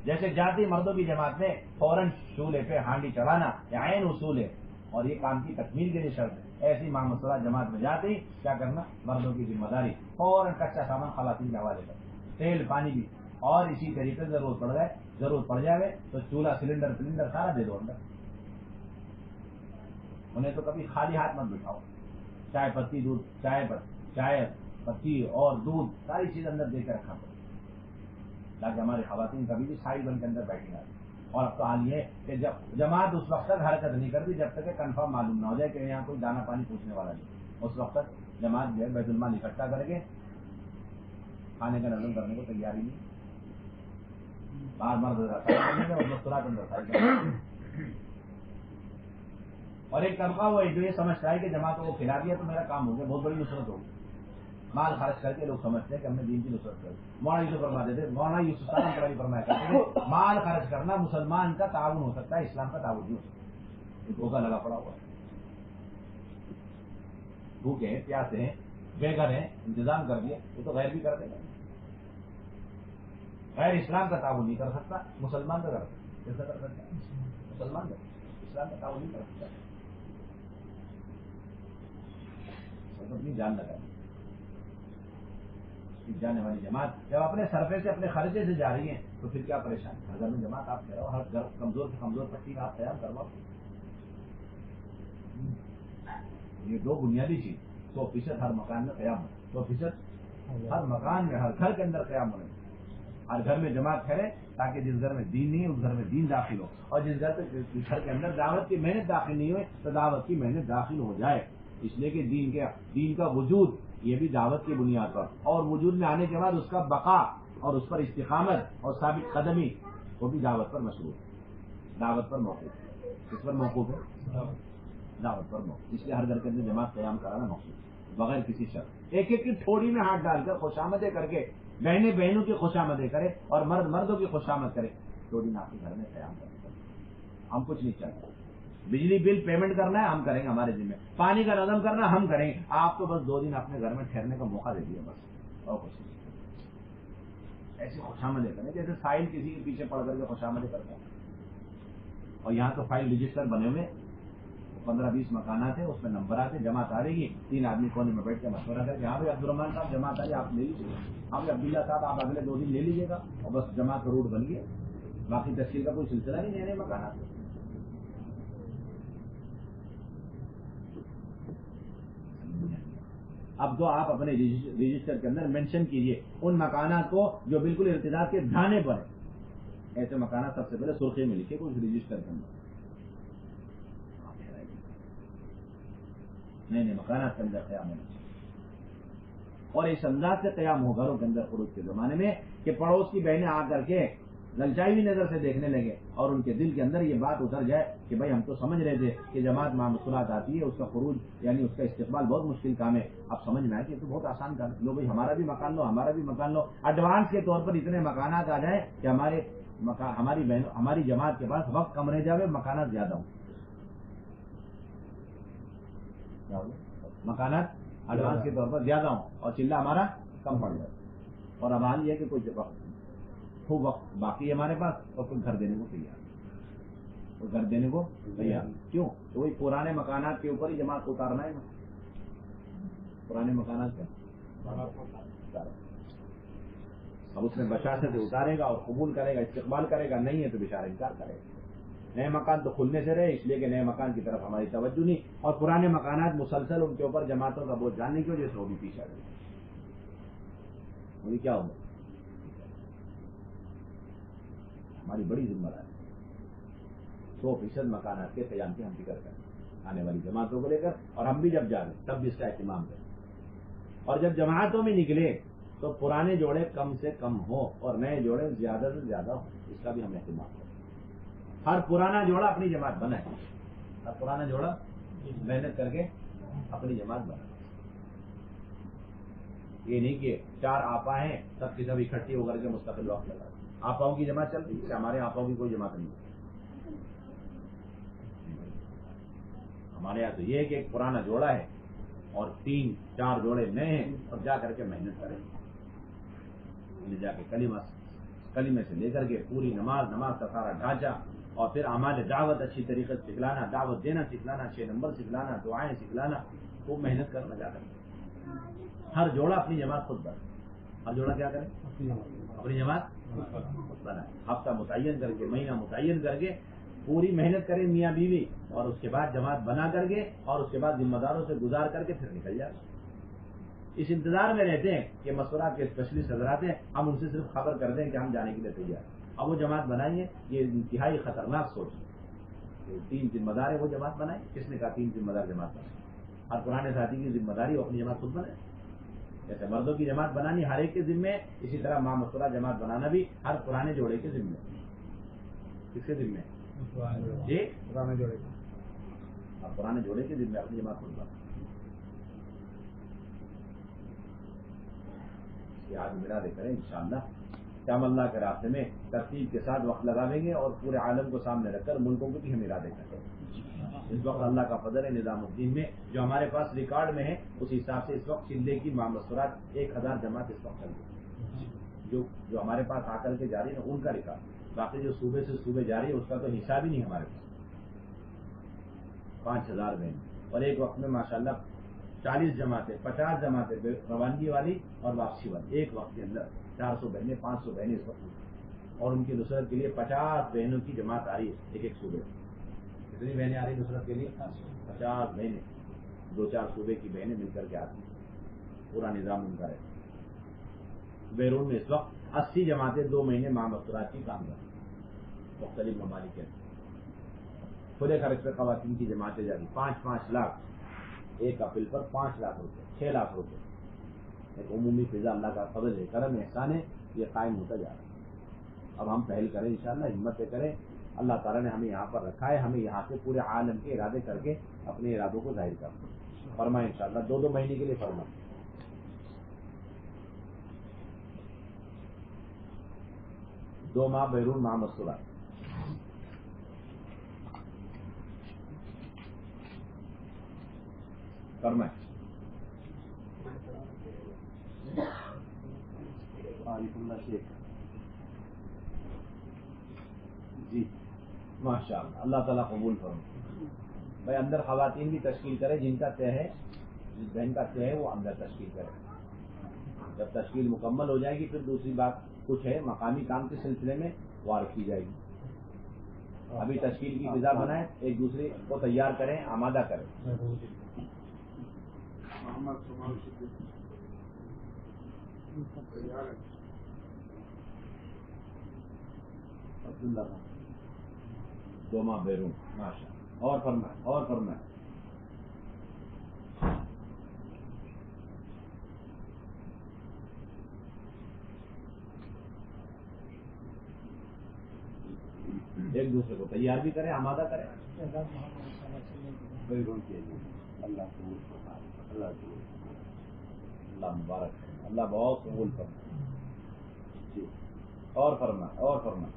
جیسے جاتی مردوں کی جماعت میں فوراً چولہے پہ ہانڈی چڑھانا یہ عین اصول ہے، اور یہ کام کی تکمیل کے لیے شرط ہے۔ ایسی ماں مسورات جماعت میں جاتی کیا کرنا، مردوں کی ذمہ داری فوراً کچا سامان خواتین کے حوالے کر، تیل پانی بھی، اور اسی طریقے سے ضرورت پڑ جائے تو چولہا سلنڈر سارا دے دو اندر، انہیں تو کبھی خالی ہاتھ مت بٹھاؤ، چائے پتی دودھ، چائے پتی اور دودھ ساری چیز اندر دے کے رکھا پڑے تاکہ ہماری خواتین کبھی بھی سائڈ بن کے اندر بیٹھی رہتی۔ اور اب تو حال یہ کہ جب جماعت اس وقت تک حرکت نہیں کرتی جب تک کہ کنفرم معلوم نہ ہو جائے کہ یہاں کوئی دانا پانی پوچھنے والا نہیں، اس وقت تک جماعت جو ہے بیت المال اکٹھا کر کے کھانے کا نظم کرنے کو تیاری نہیں، باہر مرد اور مستورات اندر۔ اور ایک طبقہ وہ جو یہ سمجھتا ہے کہ جماعتوں کو کھلا دیا تو میرا کام ہو گیا، بہت بڑی نصرت ہوگی. مال خرچ کر کے لوگ سمجھتے ہیں کہ ہم نے دین کی نصرت کر. مولانا یوسف فرماتے تھے، مولانا یوسف صاحب فرمایا کرتے تھے مال خرچ کرنا مسلمان کا تعاون ہو سکتا ہے، اسلام کا تعاون نہیں ہو سکتا. ایک دھوکہ لگا پڑا ہوا ہے. بھوکے ہیں، پیاسے ہیں، بے گھر ہیں، انتظام کر دیا، وہ تو غیر بھی کر دے گا. غیر اسلام کا تعاون نہیں کر سکتا، مسلمان کا کر سکتا. کیسا کر سکتا ہے؟ مسلمان کا، اسلام کا تعاون نہیں کر سکتا. اپنی جان لگا جانے والی جماعت جب اپنے سرفے سے اپنے خرچے سے جا رہی ہیں تو پھر کیا پریشان. ہر گھر میں جماعت آپ کہہ رہا ہو، ہر گھر کمزور سے کمزور پٹی کا آپ قیام کرواؤ. یہ دو بنیادی چیز، 100% ہر مکان میں قیام ہو، 100% ہر مکان میں، ہر گھر کے اندر قیام ہونے. ہر گھر میں جماعت ٹھہرے تاکہ جس گھر میں دین نہیں ہے اس گھر میں دین داخل ہو، اور جس گھر کے اندر دعوت کی محنت داخل نہیں ہوئے تو دعوت کی محنت داخل ہو جائے. اس لیے کہ دین کا وجود یہ بھی دعوت کی بنیاد پر، اور وجود میں آنے کے بعد اس کا بقا اور اس پر استقامت اور ثابت قدمی وہ بھی دعوت پر مشروط ہے، دعوت پر موقوف. کس پر موقوف ہے؟ دعوت پر موقوف. اس لیے ہر گھر کے اندر جماعت قیام کرانا موقوف بغیر کسی شرط. ایک ایک کی تھوڑی میں ہاتھ ڈال کر خوشامدیں کر کے بہنیں بہنوں کی خوشامدیں کرے اور مرد مردوں کی خوشامد کرے. 2 دن آپ کے گھر میں قیام کریں. ہم کچھ نہیں چاہتے. بجلی بل پیمنٹ کرنا ہے ہم کریں گے ہمارے ذمہ، پانی کا نظم کرنا ہم کریں گے. آپ تو بس 2 دن اپنے گھر میں ٹھہرنے کا موقع دے دیا بس، اور کچھ نہیں. ایسی خوشامدیں کریں جیسے سائل کسی کے پیچھے پڑ کر کے خوشامدیں کرتا ہے. اور یہاں تو فائل رجسٹر بنے ہوئے 15-20 مکانات ہیں، اس میں نمبر آتے، جماعت آ رہی ہے، 3 آدمی کونے میں بیٹھ کے مشورہ کر کے ہاں بھائی عبدالرحمان صاحب جماعت آ رہی ہے آپ لے لیجیے گا، ہاں بھائی عبداللہ صاحب آپ اگلے 2 دن لے لیجیے گا، اور بس جماعت کا روٹ بن گیا. باقی تشکیل کا کوئی سلسلہ نہیں. نئے مکانات اب تو آپ اپنے رجسٹر کے اندر مینشن کیجئے ان مکانات کو جو بالکل ارتداد کے دھانے پر ہے. ایسے مکانات سب سے پہلے سرخی میں لکھے کچھ رجسٹر کے اندر. نئے مکانات کے اندر قیام ہونا چاہیے. اور اس انداز سے قیام ہو گھروں کے اندر خروج کے زمانے میں کہ پڑوس کی بہنیں آ کر کے للچائی ہوئی نظر سے دیکھنے لگے اور ان کے دل کے اندر یہ بات اتر جائے کہ بھائی ہم تو سمجھ رہے تھے کہ جماعت معمولات آتی ہے، اس کا خروج یعنی اس کا استقبال بہت مشکل کام ہے. اب سمجھ میں آئے کہ تو بہت آسان کام ہے. لو بھائی ہمارا بھی مکان لو، ہمارا بھی مکان لو. ایڈوانس کے طور پر اتنے مکانات آ جائیں کہ ہماری جماعت کے پاس وقت کم رہ جائے، مکانات زیادہ ہوں. مکانات ایڈوانس کے طور پر زیادہ ہوں اور چلہ ہمارا کم پڑ جائے. اور اب حال یہ ہے کہ کوئی خوب وقت باقی ہے ہمارے پاس اور کوئی گھر دینے کو تیار، کوئی گھر دینے کو تیار. کیوں؟ تو وہی پرانے مکانات کے اوپر ہی جماعت کو اتارنا ہے نا. پرانے مکانات کا اب اس میں بشاشت سے اتارے گا اور قبول کرے گا، استقبال کرے گا. نہیں ہے تو بیچارہ انکار کرے گا. نئے مکان تو کھلنے سے رہے، اس لیے کہ نئے مکان کی طرف ہماری توجہ نہیں، اور پرانے مکانات مسلسل ان کے اوپر جماعتوں کا بوجھ ڈالنے کی وجہ سے وہ بھی پیچھے رہے. وہی کیا ہوگا؟ ہماری بڑی ذمہ داری 100% مکانات کے قیام کی ہم فکر کریں آنے والی جماعتوں کو لے کر، اور ہم بھی جب جا رہے تب بھی اس کا اہتمام کریں. اور جب جماعتوں میں نکلے تو پرانے جوڑے کم سے کم ہوں اور نئے جوڑے زیادہ سے زیادہ ہوں، اس کا بھی ہم اہتمام کریں. ہر پرانا جوڑا اپنی جماعت بنائے، ہر پرانا جوڑا محنت کر کے اپنی جماعت بنائے. یہ نہیں کہ 4 آپا ہیں سب کی سب اکٹھی ہو کر کے مستقل وقت لگا. آپاؤں کی جماعت چل رہی ہے، ہمارے آپاؤں کی کوئی جماعت نہیں. ہمارے یہاں تو یہ ہے کہ ایک پرانا جوڑا ہے اور 3-4 جوڑے نئے ہیں، اور جا کر کے محنت کریں. جا کے کلمے سے لے کر کے پوری نماز کا سارا ڈھانچہ، اور پھر ہمارے دعوت اچھی طریقے سے سکھلانا، دعوت دینا سکھلانا، 6 نمبر سکھلانا، دعائیں سکھلانا، خوب محنت کرنا. جا کر ہر جوڑا اپنی جماعت خود بنائے. ہر جوڑا کیا کرے؟ اپنی جماعت بنائے. ہفتہ متعین کر کے، مہینہ متعین کر کے پوری محنت کریں میاں بیوی، اور اس کے بعد جماعت بنا کر کے، اور اس کے بعد ذمہ داروں سے گزار کر کے پھر نکل جائے. اس انتظار میں رہتے ہیں کہ مشورات کے اسپیشلسٹ حضرات ہیں، ہم ان سے صرف خبر کر دیں کہ ہم جانے کے لیے تیار ہیں. اب وہ جماعت بنائیں گے، یہ انتہائی خطرناک سوچ ہے. 3 ذمہ دار ہیں وہ جماعت بنائیں. کس نے کہا 3 ذمہ دار جماعت بنائیں؟ ہر پرانے ساتھی کی ذمہ داری وہ اپنی جماعت خود بنائے. جیسے مردوں کی جماعت بنانی ہر ایک کے ذمے، اسی طرح مامسورہ جماعت بنانا بھی ہر پرانے جوڑے کے ذمے. کس کے ذمے؟ جی پرانے جوڑے. آپ پرانے جوڑے کے ذمہ اپنی جماعت خود بات کہ آج ارادے کریں انشاءاللہ کہ ہم اللہ کے راستے میں ترتیب کے ساتھ وقت لگا دیں گے اور پورے عالم کو سامنے رکھ کر ملکوں کے بھی ہم ارادے کریں. اس وقت اللہ کا فضل ہے نظام الدین میں جو ہمارے پاس ریکارڈ میں ہے اس حساب سے اس وقت چلے کی مامسترات 1000 جماعت اس وقت چل رہی ہے جو ہمارے پاس آ کر کے جاری ہے ان کا ریکارڈ. باقی جو صوبے سے صوبے جاری ہے اس کا تو حساب ہی نہیں ہمارے پاس. 5000 بہن اور ایک وقت میں ماشاءاللہ 40 جماعتیں 50 جماعتیں روانگی والی اور واپسی والی ایک وقت کے اندر 400 بہنیں 500 بہنیں اس وقت اور ان کی نصرت کے لیے 50 بہنوں کی جماعت آ رہی ہے ایک صوبے. کتنی بہنیں آ رہی نصرت کے لیے 50 بہنیں 2-4 صوبے کی بہنیں مل کر کے آتی ہیں. پورا نظام ان کا ہے. بیرون میں اس وقت 80 جماعتیں 2 مہینے ماہ مستورات کی کام کرتی ہیں مختلف ممالک کے اندر. کھلے خرچ پہ خواتین کی جماعتیں جاری 5-5 لاکھ ایک اپریل پر 5 لاکھ روپے 6 لاکھ روپے. ایک عمومی فضا اللہ کا فضل ہے کرم احسان ہے یہ قائم ہوتا جا رہا ہے. اب ہم پہل کریں انشاءاللہ ہمتیں کریں. اللہ تعالیٰ نے ہمیں یہاں پر رکھا ہے ہمیں یہاں سے پورے عالم کے ارادے کر کے اپنے ارادوں کو ظاہر کرنا فرمائیں انشاءاللہ 2 مہینے کے لیے فرمائیں. 2 ماہ بیرون ماہ مستورات فرمائیں. عارف اللہ شیخ جی ماشاء اللہ اللہ تعالیٰ قبول فرمائے. بھائی اندر خواتین بھی تشکیل کرے جن کا طے ہے جس بہن کا طے ہے وہ اندر تشکیل کرے. جب تشکیل مکمل ہو جائے گی پھر دوسری بات کچھ ہے مقامی کام کے سلسلے میں وہ عرض کی جائے گی. ابھی تشکیل کی فضا بنائیں ایک دوسرے کو تیار کریں آمادہ کریں. عبداللہ 2 ماہ بیرون ماشاء اور فرمائیں ایک دوسرے کو تیار بھی کریں آمادہ کریں. بیرون کے لیے اللہ مبارک کرے اللہ بہت قبول فرمائے. جی اور فرمائیں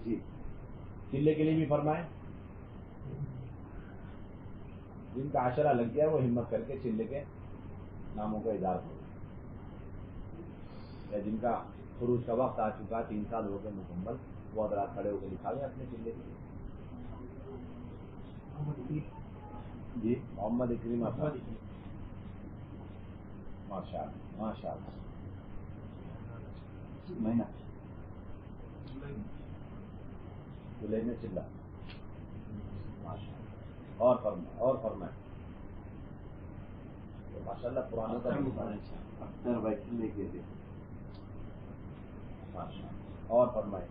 جی چلے کے لیے بھی فرمائیں. جن کا عشرہ لگ گیا وہ ہمت کر کے چلے کے ناموں کا اظہار کرو یا جن کا خروج کا وقت آ چکا 3 سال ہو گئے مکمل وہ حضرات کھڑے ہو کے لکھا گیا اپنے چلے کے لیے. جی محمد اکریم احمد ماشاء اللہ مہینہ چلے میں چلا ماشاء اللہ اور فرمائیں ماشاء اللہ پرانے کا اختر بھائی چلے کے لیے ماشاء اللہ اور فرمائیں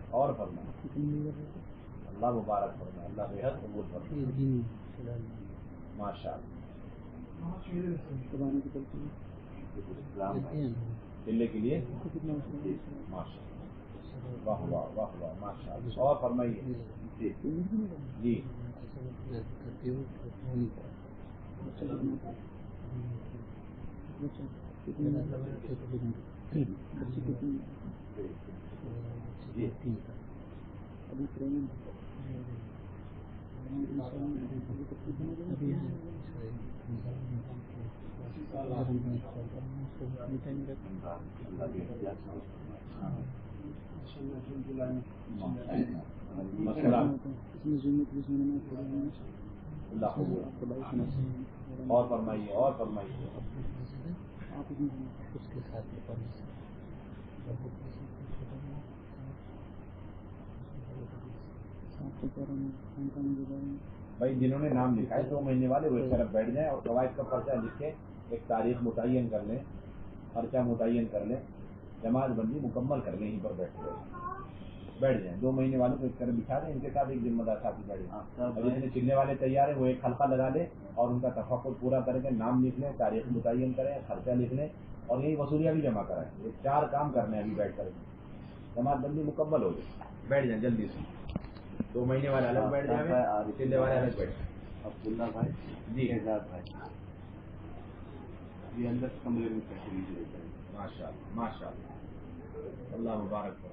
اللہ مبارک فرمائے اللہ بےحد قبول فرمائے ماشاء اللہ. چلے کے لیے ماشاء اللہ واہ واہ واہ واہ ماشاء اللہ اور فرمائیے. جی اور فرمائیے بھائی جنہوں نے نام لکھا ہے 2 مہینے والے وہ ایک طرف بیٹھ جائیں اور قواعد کا پرچہ لکھے ایک تاریخ متعین کر لیں پرچہ متعین کر لیں جماعت بندی مکمل کر لیں یہیں پر بیٹھ گئے بیٹھ جائیں. 2 مہینے والوں کو ایک طرف بٹھا دیں, ان کے ساتھ ایک ذمہ دار ساتھی بیٹھ جائیں. اور جتنے چلنے والے تیار ہیں وہ ایک حلقہ لگا لیں اور ان کا تفقد پورا کر کے نام لکھ لیں, تاریخ متعین کریں, خرچہ لکھ لیں اور یہی وصولیاں بھی جمع کرائیں. یہ 4 کام کرنے ہیں ابھی بیٹھ کر. جماعت بندی مکمل ہو جائے. بیٹھ جائیں جلدی سے. 2 مہینے والے الگ بیٹھ جائیں, چلنے والے الگ بیٹھ جائیں. عبداللہ بھائی جی شہزاد بھائی یہ اندر کمرے میں بیٹھے. ماشاء اللہ ماشاء اللہ, اللہ مبارک ہو.